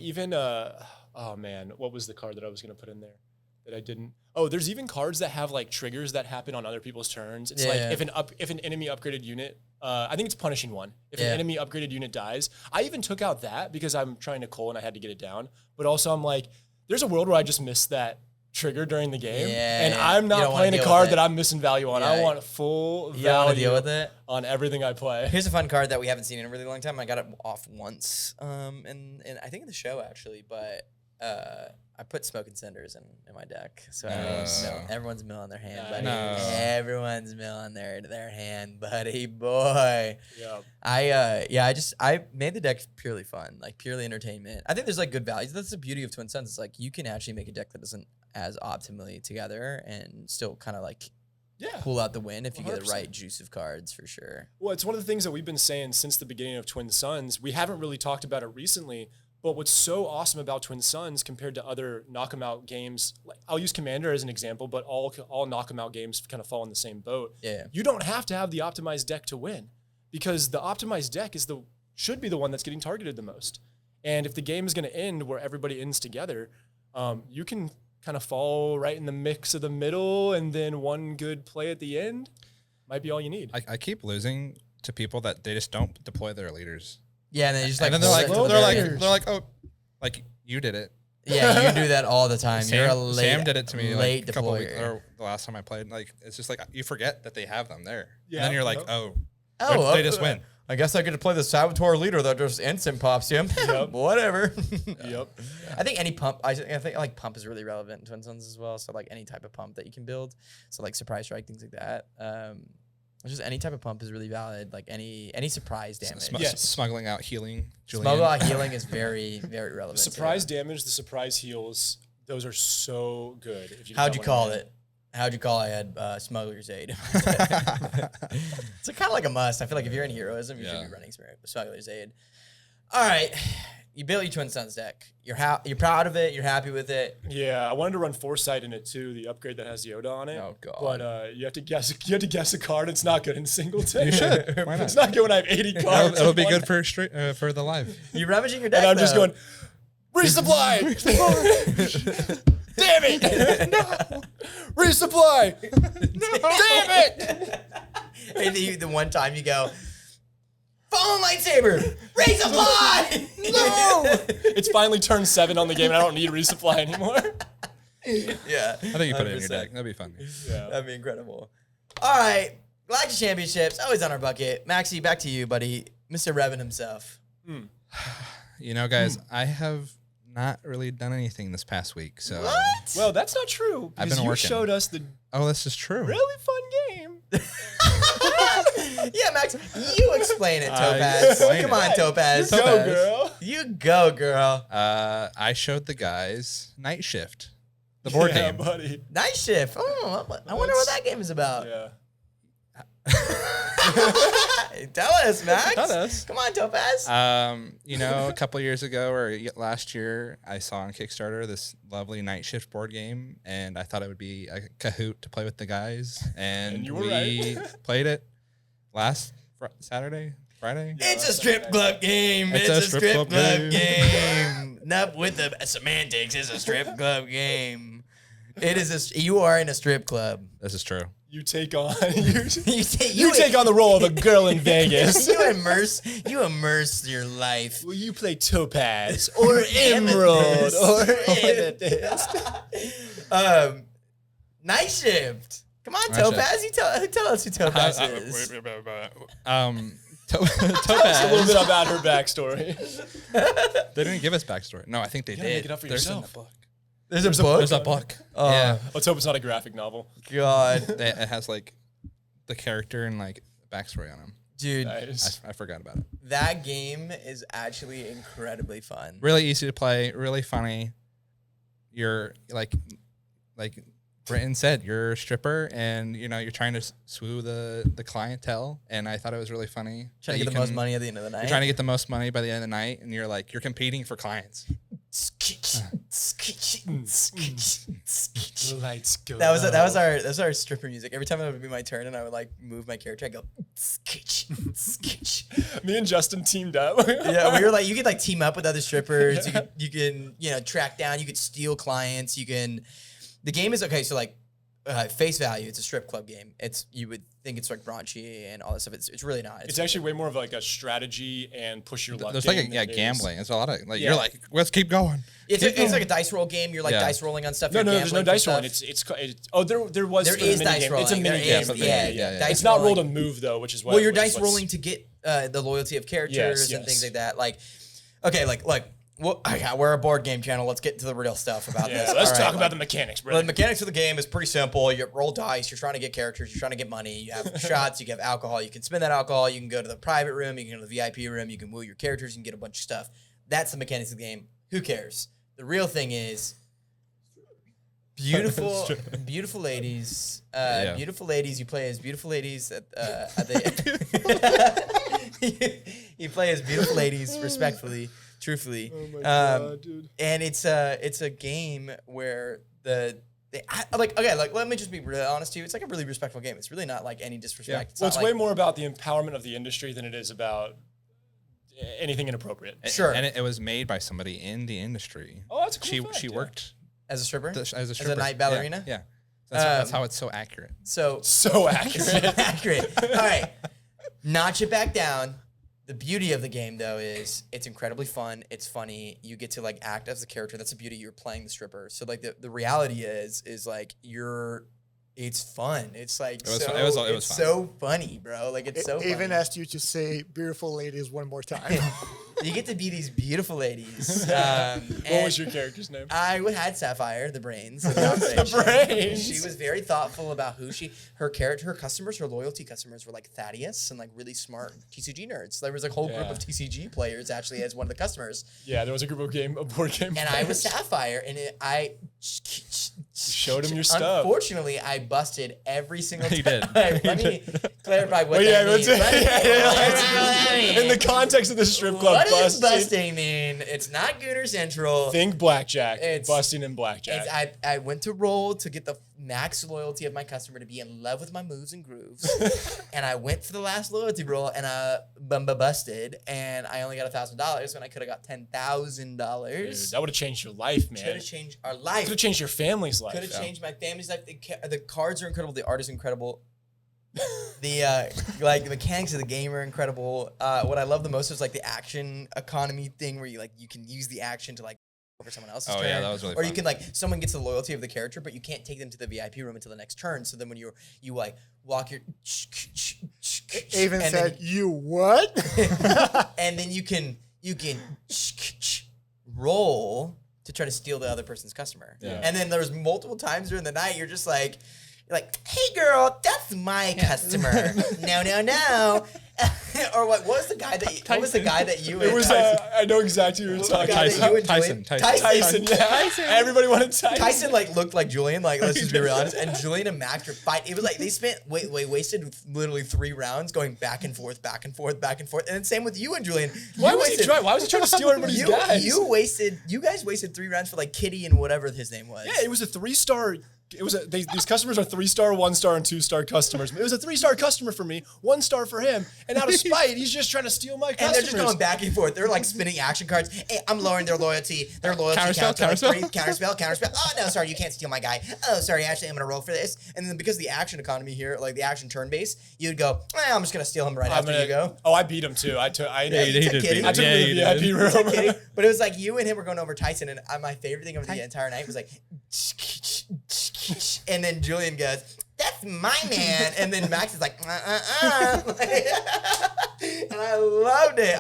even oh man, what was the card that I was gonna put in there that I didn't? Oh, there's even cards that have like triggers that happen on other people's turns. It's like if an enemy upgraded unit, I think it's punishing one. If an enemy upgraded unit dies, I even took out that because I'm trying to cull and I had to get it down. But also I'm like, there's a world where I just missed that trigger during the game, and I'm not playing a card that I'm missing value on. I want full value deal with it on everything I play. Here's a fun card that we haven't seen in a really long time. I got it off once, and I think in the show actually, but I put Smoke and Cinders in my deck, so everyone's milling their hand, buddy. Everyone's milling their hand, buddy boy. Yeah. I made the deck purely fun, like purely entertainment. I think there's like good values. That's the beauty of Twin Suns. It's like you can actually make a deck that isn't as optimally together and still kind of like pull out the win if you get the right juice of cards for sure. Well, it's one of the things that we've been saying since the beginning of Twin Suns. We haven't really talked about it recently, But what's so awesome about Twin Suns compared to other knock 'em out games, like, I'll use Commander as an example, but all knock 'em out games kind of fall in the same boat. Yeah. You don't have to have the optimized deck to win, because the optimized deck should be the one that's getting targeted the most. And if the game is going to end where everybody ends together, you can kind of fall right in the mix of the middle, and then one good play at the end might be all you need. I keep losing to people that they just don't deploy their leaders. Yeah, and then you just And then they're like, oh, like you did it. Yeah, you do that all the time. You're a Sam late, did it to me late like a couple weeks, deployer. or the last time I played. Like it's just like you forget that they have them there, Yeah, and then you're like, yep. Oh, they just win. I guess I get to play the Saboteur leader that just instant pops him. Yep. Whatever. Yep. I think any pump. I think like pump is really relevant in Twin Suns as well. So like any type of pump that you can build. So like surprise strike, things like that. Just any type of pump is really valid. Like any surprise damage. Yes. Smuggling out healing. Julian. Smuggle out healing is very relevant. The surprise damage, the surprise heals, those are so good. If you How'd you call it? How'd you call I had Smuggler's Aid? It's kind of like a must. I feel like if you're in heroism, you should be running Smuggler's Aid. All right. You built your Twin Suns deck. You're proud of it. You're happy with it. Yeah, I wanted to run Foresight in it too, the upgrade that has Yoda on it. Oh, God. But you have to guess a card. It's not good in singleton. You should. Why not? It's not good when I have 80 cards. It'll be good for the live. You're rummaging your deck. And I'm just though. going, resupply! Damn it! No! Resupply! Damn it! And the one time you go, Fallen Lightsaber! Resupply! No! It's finally turn 7 on the game and I don't need resupply anymore. Yeah. I think you put it in 100%. your deck. That'd be fun. Yeah. That'd be incredible. All right. Galactic Championships, always on our bucket. Maxie, back to you, buddy. Mr. Revan himself. You know, guys, I have not really done anything this past week. So What? Well, that's not true. I've Because been you working. showed us the Oh, this is true. really fun game. Yeah, Max, you explain it, I Topaz. explain Come it. on, Topaz. Go, Topaz. girl. You go, girl. I showed the guys Night Shift, the board Yeah, game. buddy. Night Shift. Oh, I wonder what that game is about. Yeah. Tell us, Max. Tell us. Come on, Topaz. You know, a couple years ago or last year, I saw on Kickstarter this lovely Night Shift board game, and I thought it would be a Kahoot to play with the guys. And you were we right. played it last Friday. It's a strip club game. It's It's a a strip strip club club game. Not with the semantics. It's a strip club game. It is you are in a strip club. This is true. You take on You take on the role of a girl in Vegas. you immerse your life. Will you play Topaz or Emerald or Amethyst? Night Shift. Come on, Night Topaz. You tell us who Topaz is. Tell us a little Topaz. bit about her backstory. They didn't give us backstory. No, I think they gotta did. make it up for There's in yourself. the book. There's a book. There's a book. Yeah. Let's hope it's not a graphic novel. God, It has like the character and like backstory on him. dude, Nice. I forgot about it. that game is actually incredibly fun. Really easy to play, really funny. You're like Britton said, you're a stripper and you know you're trying to swoo the clientele, and I thought it was really funny. Trying to get the most money at the end of the night. You're trying to get the most money by the end of the night, and you're competing for clients. The lights go. That was our stripper music. Every time it would be my turn and I would like move my character, I go. Me and Justin teamed up. Yeah, we were like, you could like team up with other strippers. You can track down. You could steal clients. You can. The game is okay. So like, face value, it's a strip club game. You would think it's like raunchy and all that stuff. It's really not. It's actually way more of like a strategy and push your luck. There's game like than it is- gambling. It's a lot of Yeah. you're like, let's keep going. It's like a dice roll game. You're like dice rolling on stuff. No, You're there's no gambling for dice stuff. rolling. There was There for the is mini dice game. rolling. It's a mini There game. is, but yeah. Dice It's not roll rolling. to move though, which is why. Well, you're dice rolling to get the loyalty of characters and yes. things like that. Like, okay, like well, we're a board game channel. Let's get to the real stuff about Yeah, this. so let's All talk right, about the mechanics, bro. Well, the mechanics of the game is pretty simple. You roll dice. You're trying to get characters. You're trying to get money. You have shots. You have alcohol. You can spend that alcohol. You can go to the private room. You can go to the VIP room. You can woo your characters. You can get a bunch of stuff. That's the mechanics of the game. Who cares? The real thing is beautiful ladies. Beautiful ladies. You play as beautiful ladies at the. You play as beautiful ladies, respectfully, Truthfully. Oh my god, dude. And it's a game where let me just be really honest to you. It's like a really respectful game. It's really not like any disrespect. Yeah. It's way more about the empowerment of the industry than it is about anything inappropriate. Sure. And it was made by somebody in the industry. Oh, that's a cool fact, She worked as a stripper? as a stripper. As a night ballerina? Yeah. That's how it's so accurate. So accurate. accurate. All right. Notch it back down. The beauty of the game, though, is it's incredibly fun. It's funny. You get to like act as the character. That's the beauty. You're playing the stripper. So like the reality is like it's fun. It's like it was fun. So funny, bro. Like it's so. Even funny. asked you to say "beautiful ladies" one more time. You get to be these beautiful ladies. What was your character's name? I had Sapphire, the brains. Of the operation. The brains. She was very thoughtful about her customers, her loyalty customers were like Thaddeus and like really smart TCG nerds. There was a whole group of TCG players actually as one of the customers. Yeah, there was a group of board game and players. I was Sapphire, and I showed him your stuff. Unfortunately, I busted every single time. You did. Let me clarify what that means. In the context of the strip club, what does busting mean? It's not Gooner Central. Think blackjack. It's busting in blackjack. I went to roll to get the max loyalty of my customer to be in love with my moves and grooves. And I went for the last loyalty roll and I busted. And I only got $1,000 when I could have got $10,000. That would have changed your life, man. Could have changed our life. Could have changed your family's life. Could have changed my family's life. The cards are incredible. The art is incredible. The the mechanics of the game are incredible. What I love the most is like the action economy thing where you can use the action to like over someone else's turn. Yeah, that was really or fun. you can someone gets the loyalty of the character, but you can't take them to the VIP room until the next turn. So then when you like walk your Even said you what? and then you can roll to try to steal the other person's customer. Yeah. And then there's multiple times during the night you're just like, hey girl, that's my customer. No. Or what was the guy that you It was I know exactly who you're talking about. Tyson. Yeah. Everybody wanted Tyson. Tyson looked like Julian, let's just be real honest. And Julian and Max were fight. It was like they spent wasted literally 3 rounds going back and forth. And then same with you and Julian. Why was he trying to steal everybody's guys? You guys wasted 3 rounds for Kitty and whatever his name was. Yeah, it was a 3-star. These customers are 3-star, 1-star, and 2-star customers. It was a 3-star customer for me, 1 star for him, and out of spite, he's just trying to steal my customers. And they're just going back and forth. They're spinning action cards. Hey, I'm lowering their loyalty. Their loyalty counterspell. Oh no, sorry, you can't steal my guy. Oh, sorry, actually, I'm gonna roll for this. And then because of the action economy here, the action turn base, you'd go, I'm just gonna steal him after you go. Oh, I beat him too. I took him to the VIP room. But it was you and him were going over Tyson, and my favorite thing of the entire night was and then Julian goes, that's my man. And then Max is like, And I loved it.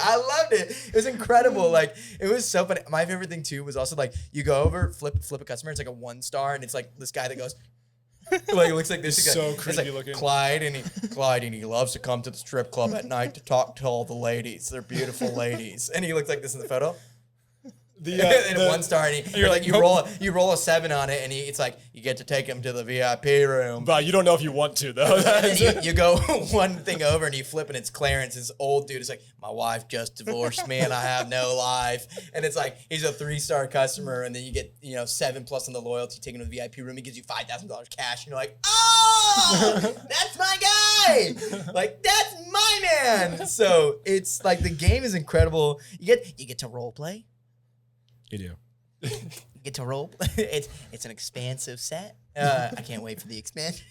It was incredible. It was so funny. My favorite thing too was also you go over, flip a customer. It's a 1-star, and it's this guy that goes, it looks like this. So creepy looking. Clyde, and he loves to come to the strip club at night to talk to all the ladies. They're beautiful ladies. And he looks like this in the photo. And 1-star, and you roll a 7 on it, and it's you get to take him to the VIP room. But you don't know if you want to though. And then you go one thing over, and you flip, and it's Clarence, this old dude. It's my wife just divorced me, and I have no life. And it's he's a 3-star customer, and then you get 7+ on the loyalty, taking him to the VIP room. He gives you $5,000 cash, and you're like, oh, that's my guy. That's my man. So it's the game is incredible. You get to role play. You do. You get to roll. It's an expansive set. I can't wait for the expansion.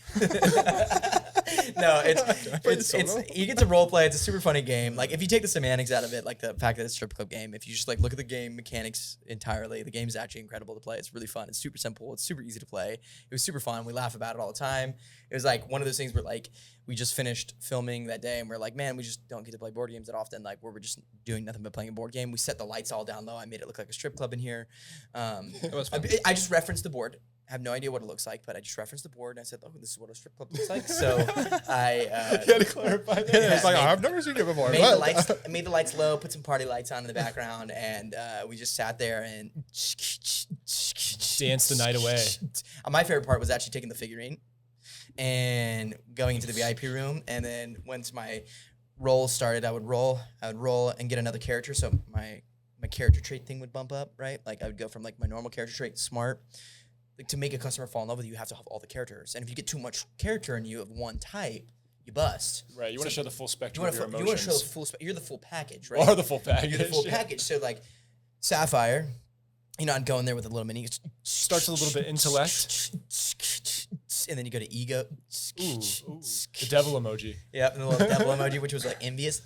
No, it's you get to role play. It's a super funny game. If you take the semantics out of it, the fact that it's a strip club game, if you just look at the game mechanics entirely, the game is actually incredible to play. It's really fun. It's super simple. It's super easy to play. It was super fun. We laugh about it all the time. It was one of those things where we just finished filming that day, and we're man, we just don't get to play board games that often. Where we're just doing nothing but playing a board game. We set the lights all down low. I made it look like a strip club in here. It was fun. I just referenced the board. I have no idea what it looks like, but I just referenced the board, and I said, "Oh, this is what a strip club looks like." So I you had to clarify that. It's I've never seen it before. Made the lights low, put some party lights on in the background, and we just sat there and danced the night away. My favorite part was actually taking the figurine and going into the VIP room, and then once my roll started, I would roll and get another character. So my my character trait thing would bump up, right? Like I would go from like my normal character trait, smart. Like to make a customer fall in love with you have to have all the characters. And if you get too much character in you of one type, you bust. Right. You want to show the full spectrum You of your emotions. want to show the full you're the full package, right? Or the full package. You're the full package. So like Sapphire, you know, I'd go in there with a little mini. Starts with a little bit intellect. And then you go to ego. Ooh, the devil emoji. Yep, the little devil emoji, which was like envious.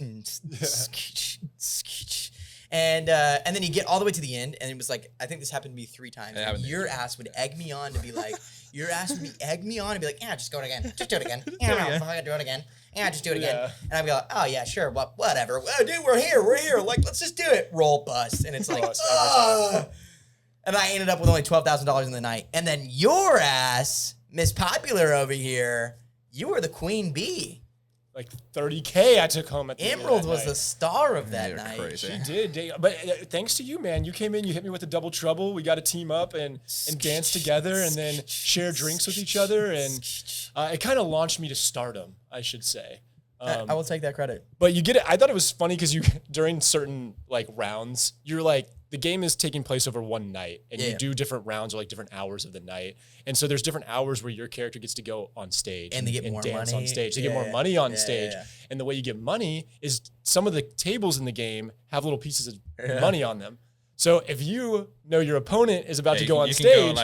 And then you get all the way to the end, and it was like, I think this happened to me 3 times. And your ass would egg me on to be like, yeah, just go it again. Just do it again. Yeah, no, do it again. Yeah, just do it again. Yeah. And I'd be like, oh yeah, sure, whatever. Oh, dude, we're here. Like, let's just do it. Roll bust. And it's like, and I ended up with only $12,000 in the night. And then your ass, Miss Popular over here, you were the queen bee. Like 30K I took home at the Emerald was night. the star of that You're night. crazy. She did. But thanks to you, man. You came in, you hit me with the double trouble. We got to team up and dance together and then share drinks with each other. And it kind of launched me to stardom, I should say. I will take that credit. But you get it. I thought it was funny because you, during certain like rounds, you're like, the game is taking place over one night and you do different rounds or like different hours of the night. And so there's different hours where your character gets to go on stage And they get more dance money. on stage. They get more money on stage. yeah. And the way you get money is some of the tables in the game have little pieces of money on them. So if you know your opponent is about to go on stage,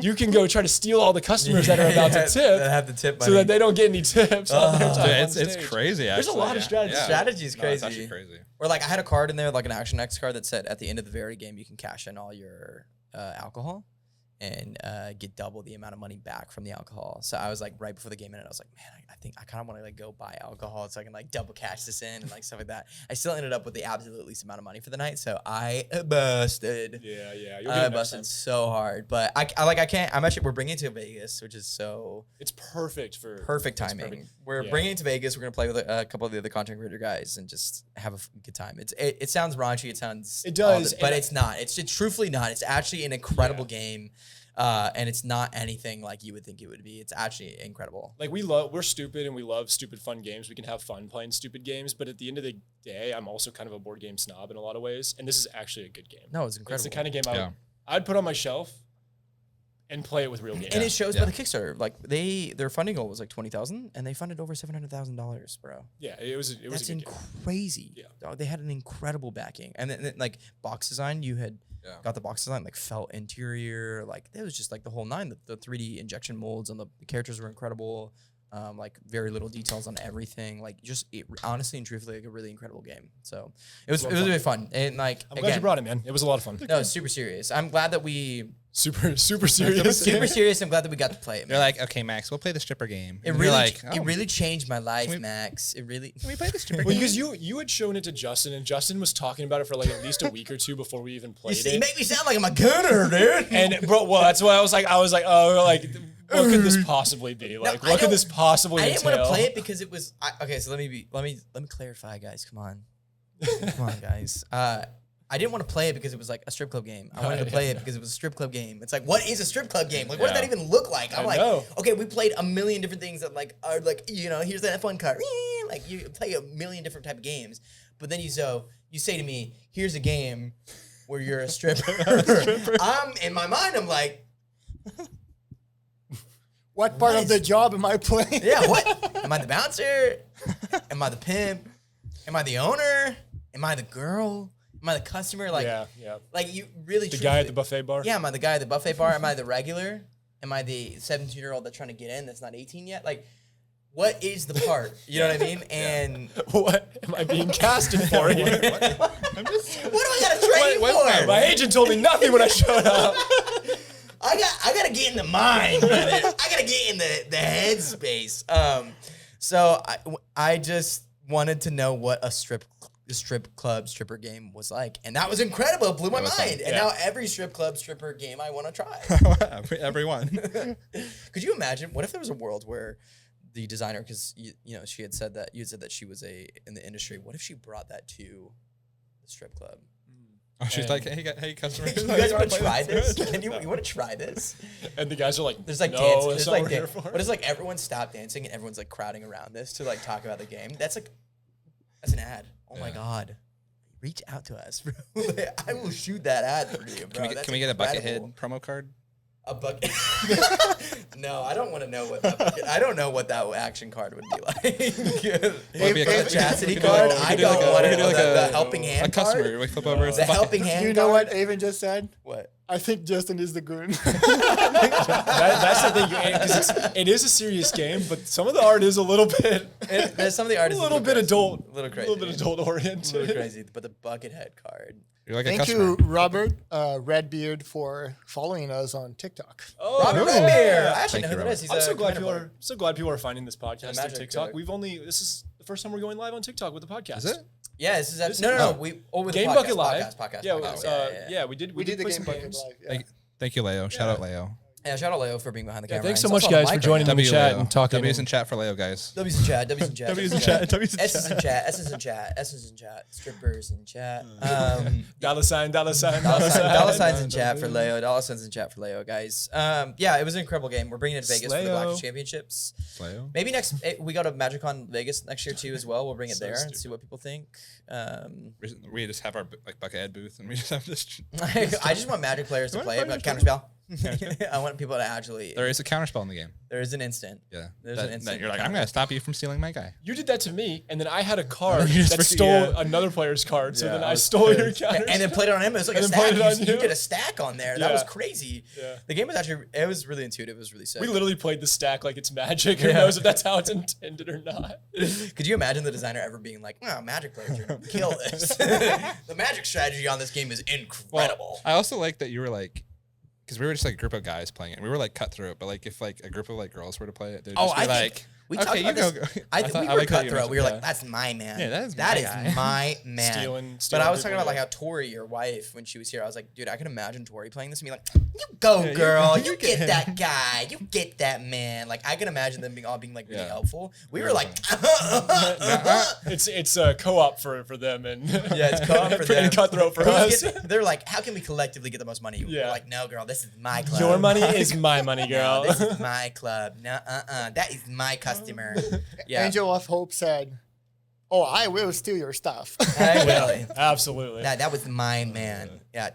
you can go try to steal all the customers that are about to tip, that have the tip money. so that they don't get any tips on their time on It's stage. crazy. There's a actually, lot of strategy. Yeah. Strategy is No, it's crazy. actually crazy. Or like I had a card in there, like an Action X card that said at the end of the very game you can cash in all your alcohol and get double the amount of money back from the alcohol. So I was like right before the game ended, I was like, man, I think I kind of want to like go buy alcohol so I can like double cash this in and like stuff like that. I still ended up with the absolute least amount of money for the night, so I busted. Yeah. You'll get I it next busted time. so hard, but we're bringing it to Vegas, which is so It's perfect for perfect it's timing. perfect. We're bringing it to Vegas. We're gonna play with a couple of the other content creator guys and just have a good time. It sounds raunchy. It sounds It does, but and it's not. It's truthfully not. It's actually an incredible game, and it's not anything like you would think it would be. It's actually incredible. Like we're stupid and we love stupid fun games. We can have fun playing stupid games, but at the end of the day, I'm also kind of a board game snob in a lot of ways, and this is actually a good game. No, it's incredible. It's the kind of game I'd put on my shelf and play it with real games. And it shows by the Kickstarter. Like their funding goal was like $20,000, and they funded over $700,000, bro. Yeah, it was That's a good game. crazy. Yeah. Dog, they had an incredible backing, and then like box design, you had got the box design like felt interior, like it was just like the whole nine. The 3D injection molds and the characters were incredible. Like very little details on everything. Like just honestly and truthfully, like a really incredible game. So it was really fun. And like I'm glad you brought it, man. It was a lot of fun. No, it's super serious. I'm glad that we Super serious. super serious. I'm glad that we got to play it. They're Man. like, okay, Max, we'll play the stripper game. It And really, you're like, it oh, really changed my life, Max. It really. Can we play the stripper Well, game? because you had shown it to Justin, and Justin was talking about it for like at least a week or two before we even played You it. make me sound like I'm a gunner, dude. And bro, well, that's why I was like, oh, like, what could this possibly be? Like, what could this possibly I didn't want to entail? play it because it was okay. So let me clarify, guys. Come on, guys. I didn't want to play it because it was like a strip club game. I wanted to play it because it was a strip club game. It's like, what is a strip club game? Like, what does that even look like? I'm I like, know. okay, we played a million different things that like are like, here's that fun card. Like you play a million different type of games, but then you say to me, here's a game where you're a stripper. I'm in my mind, I'm like, What part Nice. of the job am I playing? yeah, what? Am I the bouncer? Am I the pimp? Am I the owner? Am I the girl? Am I the customer? Like, yeah. like you really The guy at the buffet bar. Yeah, am I the guy at the buffet bar? Am I the regular? Am I the 17-year-old that's trying to get in that's not 18 yet? Like, what is the part? You know what I mean? And What am I being casted for here? what do I got to train for? My agent told me nothing when I showed up. I gotta get in the mind, brother. I gotta get in the headspace. So I just wanted to know what a stripper game was like, and that was incredible. It blew my was mind. fun. And Yeah. now every stripper game I want to try. Everyone. Could you imagine? What if there was a world where the designer, because she had said that you had said that she was in the industry. What if she brought that to the strip club? Oh, she's like, hey, customer. You guys want to try this? You want to try this? And the guys are like, There's like no, dance. that's There's not like what we're here for. but it's like everyone stopped dancing and everyone's like crowding around this to like talk about the game. That's an ad. Oh my god. reach out to us, bro. I will shoot that ad for you, bro. Can we get a Buckethead promo card? A bucket? No, I don't want to know what that bucket. I don't know what that action card would be like. A chastity card? I don't want to know the helping hand a customer. card. We flip over. The helping hand. You know card? what Avon just said? What? I think Justin is the goon. That's the thing. Because it is a serious game, but some of the art is a little bit. There's some of the art is a little bit crazy. adult. A little crazy. A little bit adult oriented. A little crazy. But the Buckethead card. You're like a Thank customer. you, Robert Redbeard, for following us on TikTok. Oh, Robert yeah. Redbeard. I actually Thank know you, who that is. He's I'm so a glad commander people are finding this podcast on Magic TikTok. player. This is the first time we're going live on TikTok with the podcast. Is it? Yeah, this is no. We with Game the podcast, Bucket Live. podcast. Yeah, podcast. we did. We did the play Game some Bucket games. Live. Yeah. Thank you, Leo. Shout out Leo. Yeah, shout out Leo for being behind the camera. Thanks so He's much, also on guys, the for mic joining right in the now. chat and talking. W's in chat for Leo, guys. W's in chat. W's in chat. W's in chat. W's in S's in chat. chat. S's in chat. S's in chat. Strippers in chat. Dollar sign. Dollar signs in chat for Leo. Dollar signs in chat for Leo, guys. Yeah, it was an incredible game. We're bringing it to Vegas for the Sleo. Galactic Championships. Leo. Maybe we go to MagicCon Vegas next year too as well. We'll bring it So there and stupid. see what people think. We just have our Buckethead booth and we just have this. I just want Magic players to play it, but counterspell. I want people to actually. There is a counterspell in the game. There is an instant. Yeah. There's That- an instant. that you're like, I'm going to stop you from stealing my guy. You did that to me, and then I had a card You just that forget- stole yeah. another player's card. So Yeah, then I I was stole your pissed. counter. And then played it on him. It was like And a then played stack. it on You you. did a stack on there. That Yeah. was crazy. Yeah. The game was actually, it was really intuitive. It was really sick. We literally played the stack like it's magic. Who Yeah. knows if that's how it's intended or not? Could you imagine the designer ever being like, "Oh, Magic players are gonna kill this"? The Magic strategy on this game is incredible. I also like that you were like, because we were just like a group of guys playing it. We were like cutthroat, but like if like a group of like girls were to play it, they'd just be I like, think we okay, talked you about go. this. go. I think thought- we I were like how you cutthroat. We were mentioned like, "That's my man. Yeah, that is That my is guy." my man." Stealing But I was people, talking about like yeah. how Tori, your wife, when she was here, I was like, dude, I can imagine Tori playing this and be like, "You go, girl. You get that guy. You get that man." Like I can imagine them all being like really Yeah. helpful. We were like, It's a co-op for them and yeah, it's co-op for them. and cutthroat for us. They're like, how can we collectively get the most money? Yeah. We're like, no, girl, this is my club. Your money is my money, No, girl. this is my club. No, that is my customer. Yeah, Angel of Hope said, "Oh, I will steal your stuff." I will. Absolutely. That was my man. Yeah.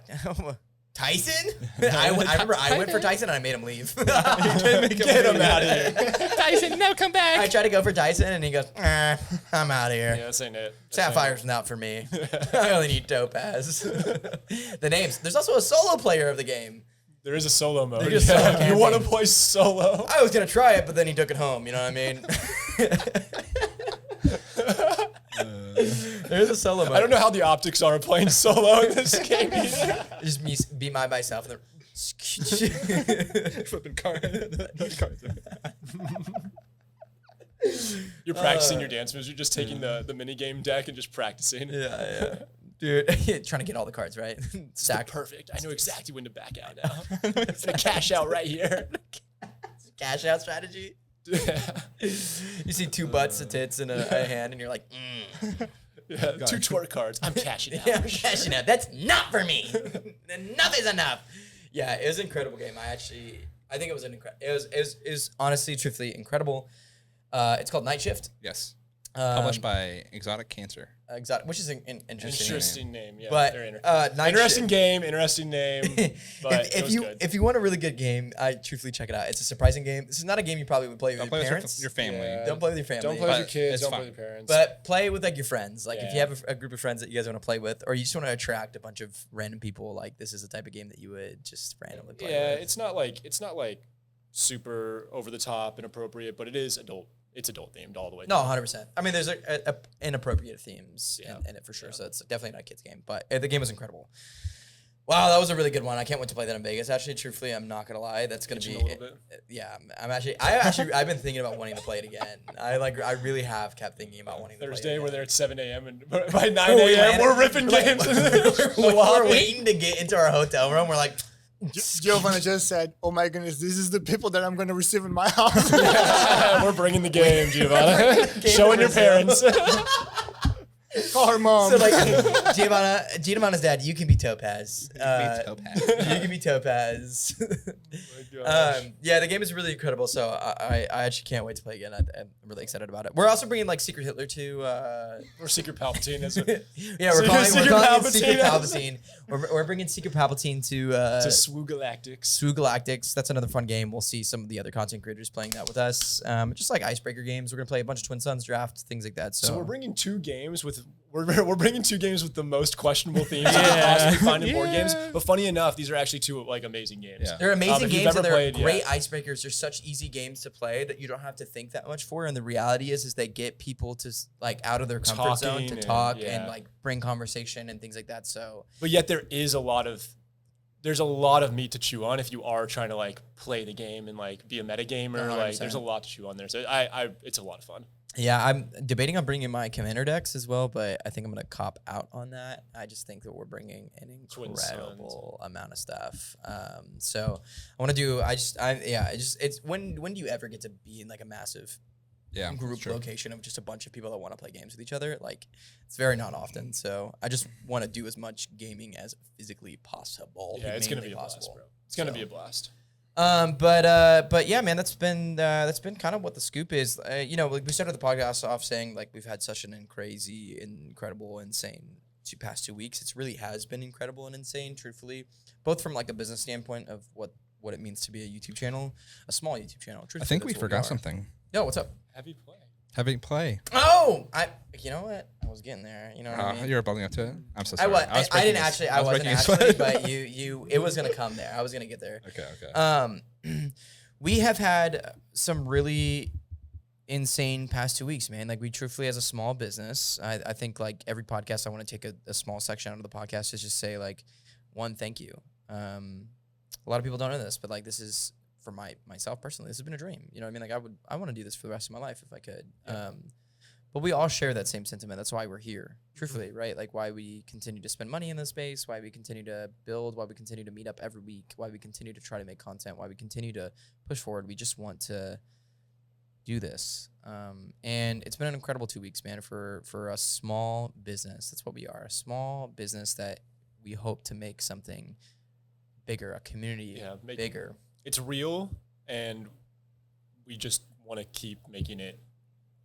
Tyson? I remember I went for Tyson and I made him leave. Get him out of here. Tyson, no, come back. I tried to go for Tyson and he goes, I'm out of here. Yeah, this ain't it. Sapphire's not for me. I only need Topaz. The names. There's also a solo player of the game. There is a solo mode. There is solo Yeah. You want to campaign. play solo? I was going to try it, but then he took it home. You know what I mean? There's a solo mode. I don't know how the optics are playing solo in this game either. Just me be by myself. And Flipping card. You're practicing your dance moves. You're just taking the mini game deck and just practicing. yeah. Dude, trying to get all the cards right. Stack. Perfect. I know exactly when to back out now. I'm gonna cash out right here. Cash out strategy. You see two butts, a tits, and a hand, and you're like, Yeah, 2 twerk cards. I'm cashing out. yeah, I'm cashing out. That's not for me. Enough is enough. Yeah, it was an incredible game. I think it was an incredible. It was honestly, truthfully incredible. It's called Night Shift. Yes. Published by Exotic Cancer. Which is an interesting. Interesting name. Yeah, But very Night interesting Shift. game. Interesting name. But it was good. If you want a really good game, I truthfully check it out. It's a surprising game. This is not a game you probably would play with Don't your play parents. with your family. Yeah. Don't play with your family. Don't play with your But kids. it's Don't fun. play with your parents. But play with like your friends. Like if you Yeah. have a group of friends that you guys want to play with, or you just want to attract a bunch of random people, like this is the type of game that you would just randomly play yeah, with. it's not like super over the top and appropriate, but it is adult. It's adult themed all the way. No, 100%. I mean, there's inappropriate themes Yeah. in it for sure, so it's definitely not a kid's game. But the game was incredible. Wow, that was a really good one. I can't wait to play that in Vegas. Actually, truthfully, I'm not gonna lie. That's gonna be Itching a little bit. yeah. I've been thinking about wanting to play it again. I really have kept thinking about wanting to play it Thursday, again. we're there at 7 a.m. and by 9 We a.m. landed- we're ripping like, games. we're waiting to get into our hotel room. We're like, Giovanna just said, "Oh my goodness, this is the people that I'm going to receive in my house." We're bringing the game, Giovanna. Showing your parents. Call her mom. so like Giovanna's dad, you can be Topaz. You can be Topaz. You can be Topaz. Yeah, the game is really incredible. So I actually can't wait to play again. I'm really excited about it. We're also bringing like Secret Hitler to. Or Secret Palpatine. Yeah, we're calling it Secret Palpatine. Palpatine. We're bringing Secret Palpatine to GALACTIC. Galactics. That's another fun game. We'll see some of the other content creators playing that with us. Just like icebreaker games. We're gonna play a bunch of Twin Suns draft, things like that. So we're bringing two games with the most questionable themes you can possibly find in board games. But funny enough, these are actually two like amazing games. Yeah. They're amazing If you've games and ever they're played, great icebreakers. They're such easy games to play that you don't have to think that much for. And the reality is they get people to like out of their comfort zone to talk and like bring conversation and things like that. So, but yet there's a lot of meat to chew on if you are trying to like play the game and like be a meta gamer. 100%. Like there's a lot to chew on there. So it's a lot of fun. yeah, I'm debating on bringing my commander decks as well, but I think I'm going to cop out on that. I just think that we're bringing an incredible amount of stuff. So I want to do, it's when do you ever get to be in like a massive group location of just a bunch of people that want to play games with each other? Like it's very not often. So I just want to do as much gaming as physically possible. Yeah, it's going to be a blast, bro. It's going to be a blast. But yeah, man, that's been kind of what the scoop is. We started the podcast off saying like we've had such an crazy, incredible, insane past 2 weeks. It really has been incredible and insane, truthfully, both from like a business standpoint of what it means to be a YouTube channel, a small YouTube channel. I think we forgot something. Yo, what's up? Have you play? Having play. Oh, you know what? I was getting there. You know what I mean? You were building up to it. I'm so sorry. I wasn't actually, but it was gonna come there. I was gonna get there. Okay. We have had some really insane past 2 weeks, man. Like we truthfully, as a small business, I think like every podcast, I want to take a small section out of the podcast to just say like, one, thank you. A lot of people don't know this, but like this is for myself personally, this has been a dream. You know what I mean? Like I want to do this for the rest of my life if I could. Yeah. But we all share that same sentiment. That's why we're here, truthfully, right? Like why we continue to spend money in this space, why we continue to build, why we continue to meet up every week, why we continue to try to make content, why we continue to push forward. We just want to do this. And it's been an incredible 2 weeks, man, for a small business. That's what we are, a small business that we hope to make something bigger, a community bigger. It's real, and we just want to keep making it.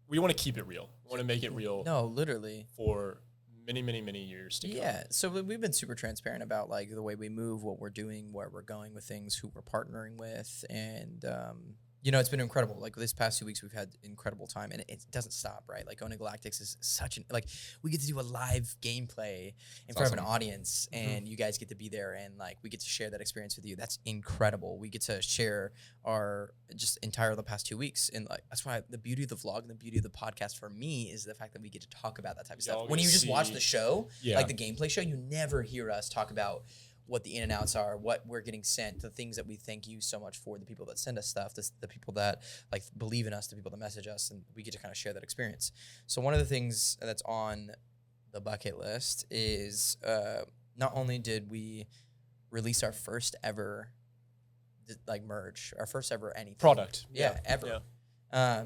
We want to keep it real. We want to make it real. No, literally. For many, many, many years to come. Yeah. So we've been super transparent about like the way we move, what we're doing, where we're going with things, who we're partnering with, and it's been incredible. Like this past 2 weeks, we've had incredible time, and it doesn't stop, right? Like going to Galactics is such we get to do a live gameplay in front of an audience, and you guys get to be there, and like we get to share that experience with you. That's incredible. We get to share our just entire the past 2 weeks, and like that's why the beauty of the vlog and the beauty of the podcast for me is the fact that we get to talk about that type of stuff. When you just watch the show, like the gameplay show, you never hear us talk about what the in and outs are, what we're getting sent, the things that we thank you so much for, the people that send us stuff, the people that like believe in us, the people that message us, and we get to kind of share that experience. So one of the things that's on the bucket list is not only did we release our first ever like merch, our first ever anything product, ever. Yeah.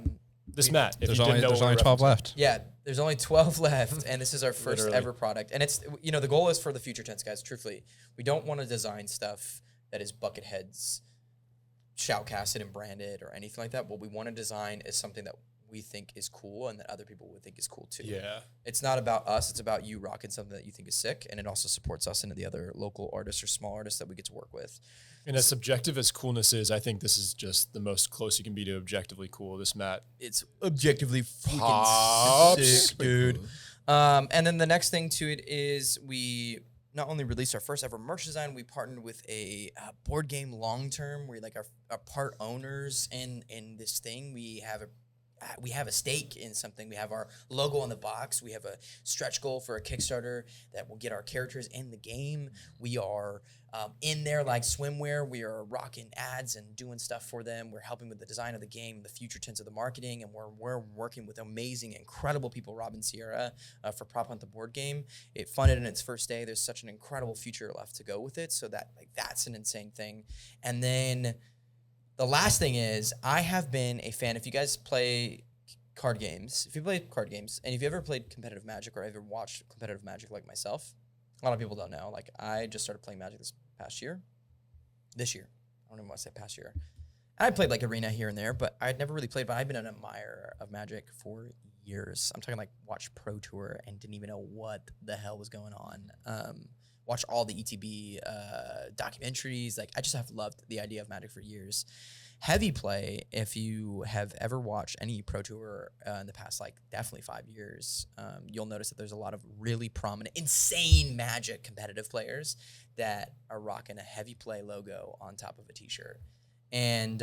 This mat. There's only 12 left. Yeah, there's only 12 left, and this is our first ever product. And it's the goal is for the future tense, guys. Truthfully, we don't want to design stuff that is Bucketheads shoutcasted and branded or anything like that. What we want to design is something that we think is cool and that other people would think is cool too. Yeah. It's not about us. It's about you rocking something that you think is sick, and it also supports us and the other local artists or small artists that we get to work with. And as subjective as coolness is, I think this is just the most close you can be to objectively cool. This mat. It's objectively freaking sick, dude. And then the next thing to it is we not only released our first ever merch design, we partnered with a board game long-term. We're like our part owners in this thing. We have a stake in something. We have our logo on the box. We have a stretch goal for a Kickstarter that will get our characters in the game. We are in there like swimwear. We are rocking ads and doing stuff for them. We're helping with the design of the game, the future tense of the marketing, and we're working with amazing, incredible people, Rob and Sierra, for Prop Hunt the board game. It funded in its first day. There's such an incredible future left to go with it. So that's an insane thing. And then the last thing is I have been a fan. If you guys play card games, if you play card games, and if you ever played competitive Magic or ever watched competitive Magic like myself, a lot of people don't know. Like, I just started playing Magic this year. I don't even want to say past year. I played like Arena here and there, but I'd never really played. But I've been an admirer of Magic for years. I'm talking like watched Pro Tour and didn't even know what the hell was going on. Watched all the ETB documentaries. Like, I just have loved the idea of Magic for years. Heavy play, if you have ever watched any Pro Tour in the past, like definitely 5 years, you'll notice that there's a lot of really prominent, insane Magic competitive players that are rocking a Heavy Play logo on top of a t-shirt. And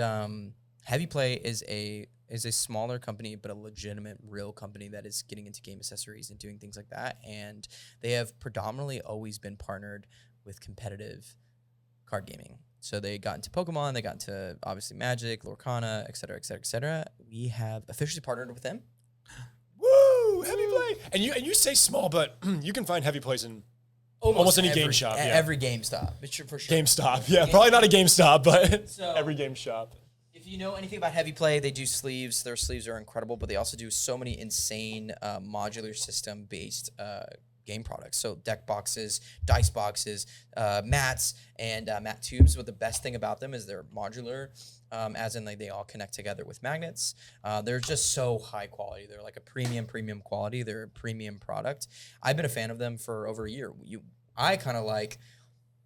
Heavy Play is a smaller company, but a legitimate, real company that is getting into game accessories and doing things like that. And they have predominantly always been partnered with competitive card gaming. So they got into Pokemon, they got into obviously Magic, Lorcana, et cetera, et cetera, et cetera. We have officially partnered with them. Woo! Heavy Play. And you say small, but you can find Heavy Plays in almost any game shop. Yeah. Every GameStop, for sure. GameStop, yeah. Probably not a GameStop, but So- every game shop. If you know anything about Heavy Play, they do sleeves. Their sleeves are incredible, but they also do so many insane modular system-based game products. So deck boxes, dice boxes, mats, and mat tubes. But the best thing about them is they're modular, as in like they all connect together with magnets. They're just so high quality. They're like a premium quality. They're a premium product. I've been a fan of them for over a year. I kind of like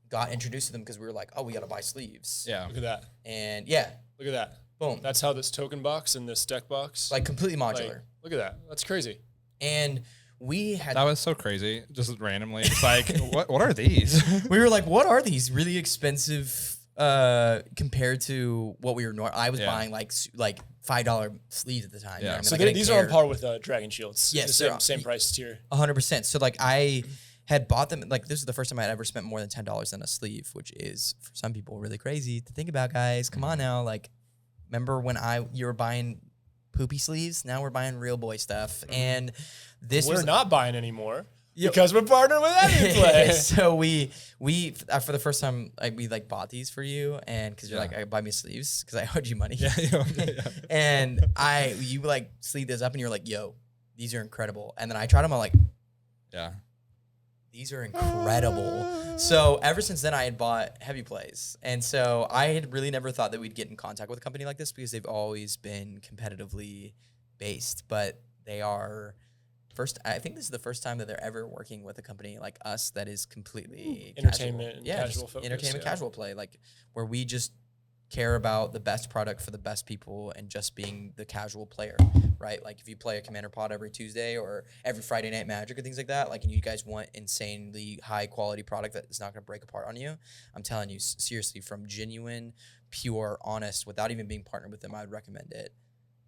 got introduced to them because we were like, oh, we got to buy sleeves. Yeah. Look at that. And yeah, Look at that. boom. That's how this token box and this deck box. Like completely like, modular. look at that. That's crazy. And we had That was so crazy. Just randomly. It's like, what are these? we were like, what are these really expensive compared to what we were I was buying like $5 sleeves at the time. Yeah. You know what I mean? So Like, I didn't these are on care. par with Dragon Shields. Yes, The they're- same price tier. 100%. So like I had bought them, like this is the first time I had ever spent more than $10 on a sleeve, which is for some people really crazy to think about, guys. Come on now. Like, remember when you were buying poopy sleeves? Now we're buying real boy stuff. And this We're was not buying anymore because we're partnering with Heavy Play. So we for the first time we like bought these for you, and because you're like, I buy me sleeves because I owed you money. And you like sleeve this up and you're like, yo, these are incredible. And then I tried them, I'm like, Yeah. these are incredible. So ever since then I had bought Heavy Plays. And so I had really never thought that we'd get in contact with a company like this because they've always been competitively based, but they are I think this is the first time that they're ever working with a company like us that is completely Entertainment casual. and casual focus, Entertainment, yeah. casual play, like where we just care about the best product for the best people and just being the casual player, right? Like if you play a Commander Pod every Tuesday or every Friday Night Magic or things like that, like, and you guys want insanely high quality product that is not going to break apart on you, I'm telling you, seriously, from genuine, pure, honest, without even being partnered with them, I would recommend it.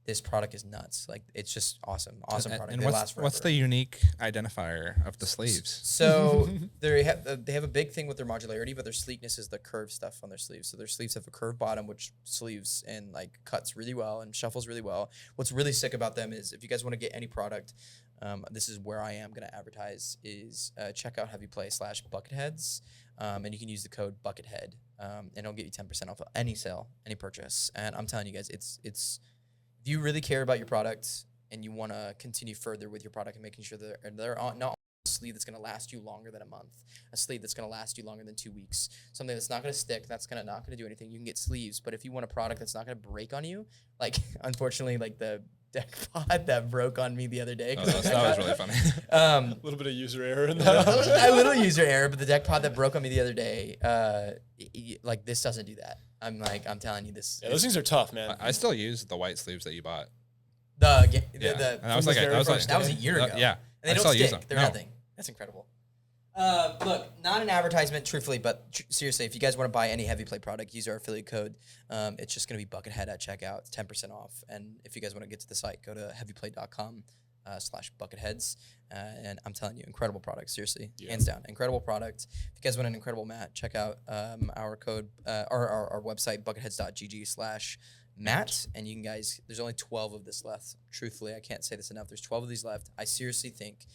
This product is nuts. Like, it's just awesome product. And They last forever. what's the unique identifier of the sleeves? So they have a big thing with their modularity, but their sleekness is the curved stuff on their sleeves. So their sleeves have a curved bottom, which sleeves and like cuts really well and shuffles really well. What's really sick about them is if you guys want to get any product, this is where I am going to advertise, is check out heavyplay.com/bucketheads. And you can use the code BUCKETHEAD, and it'll get you 10% off of any sale, any purchase. And I'm telling you guys, it's if you really care about your product and you want to continue further with your product and making sure that they're not a sleeve that's going to last you longer than a month, a sleeve that's going to last you longer than 2 weeks, something that's not going to stick, that's not going to do anything, you can get sleeves. But if you want a product that's not going to break on you, like unfortunately like the deck pod that broke on me the other day. Oh, that was really funny. A little bit of user error in that. A little user error, but the deck pod that broke on me the other day, like this doesn't do that. I'm telling you this. Yeah, those things are tough, man. I still use the white sleeves that you bought. The And I was from like, the very first that was a year ago. Yeah. And they I don't still use stick. them. They're No. nothing. That's incredible. Look, not an advertisement, truthfully, but seriously, if you guys want to buy any Heavy Play product, use our affiliate code. It's just going to be Buckethead at checkout. It's 10% off. And if you guys want to get to the site, go to heavyplay.com/bucketheads. And I'm telling you, incredible product. Seriously, hands down, incredible product. If you guys want an incredible mat, check out our code or our website, bucketheads.gg/mat. Matt, and you guys, there's only 12 of this left. Truthfully, I can't say this enough. There's 12 of these left. I seriously think,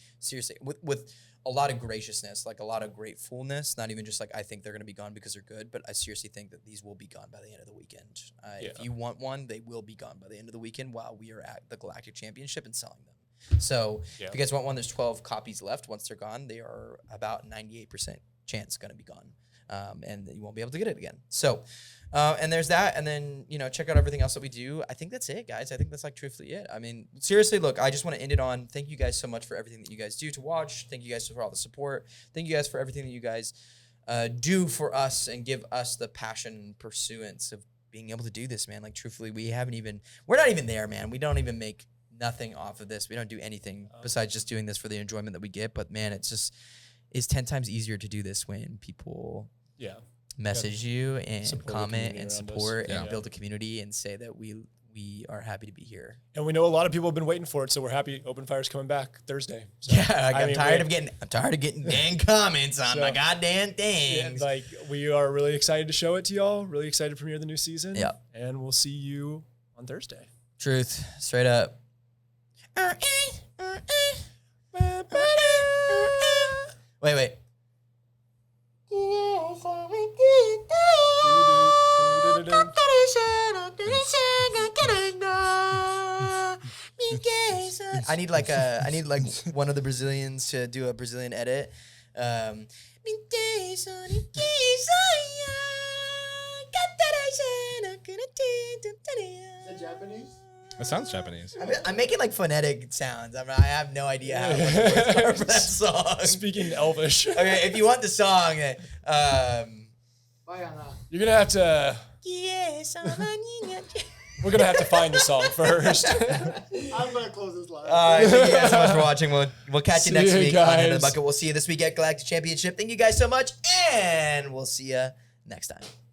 with a lot of graciousness, like a lot of gratefulness, not even just like I think they're going to be gone because they're good, but I seriously think that these will be gone by the end of the weekend. If you want one, they will be gone by the end of the weekend while we are at the Galactic Championship and selling them. So if you guys want one, there's 12 copies left. Once they're gone, they are about 98% chance going to be gone. And you won't be able to get it again. So, and there's that. And then, check out everything else that we do. I think that's it, guys. I think that's like truthfully it. I mean, seriously, look, I just want to end it on thank you guys so much for everything that you guys do to watch. Thank you guys for all the support. Thank you guys for everything that you guys do for us and give us the passion and pursuance of being able to do this, man. Like, truthfully, we're not even there, man. We don't even make nothing off of this. We don't do anything besides just doing this for the enjoyment that we get. But, man, it's 10 times easier to do this when people message you and comment and support and build a community and say that we are happy to be here. And we know a lot of people have been waiting for it, so we're happy Open Fire's coming back Thursday. So, I'm tired of getting dang comments on my goddamn things. Yeah, we are really excited to show it to y'all. Really excited to premiere the new season. Yeah. And we'll see you on Thursday. Truth, straight up. Wait. I need like one of the Brazilians to do a Brazilian edit. Is that Japanese? It sounds Japanese. I'm making like phonetic sounds. I have no idea how to work for that song. Speaking Elvish. Okay, if you want the song, you're gonna have to. We're gonna have to find the song first. I'm gonna close this live. All right, thank you guys so much for watching. We'll catch you next you week on guys. Into the Bucket. We'll see you this week at Galactic Championship. Thank you guys so much, and we'll see you next time.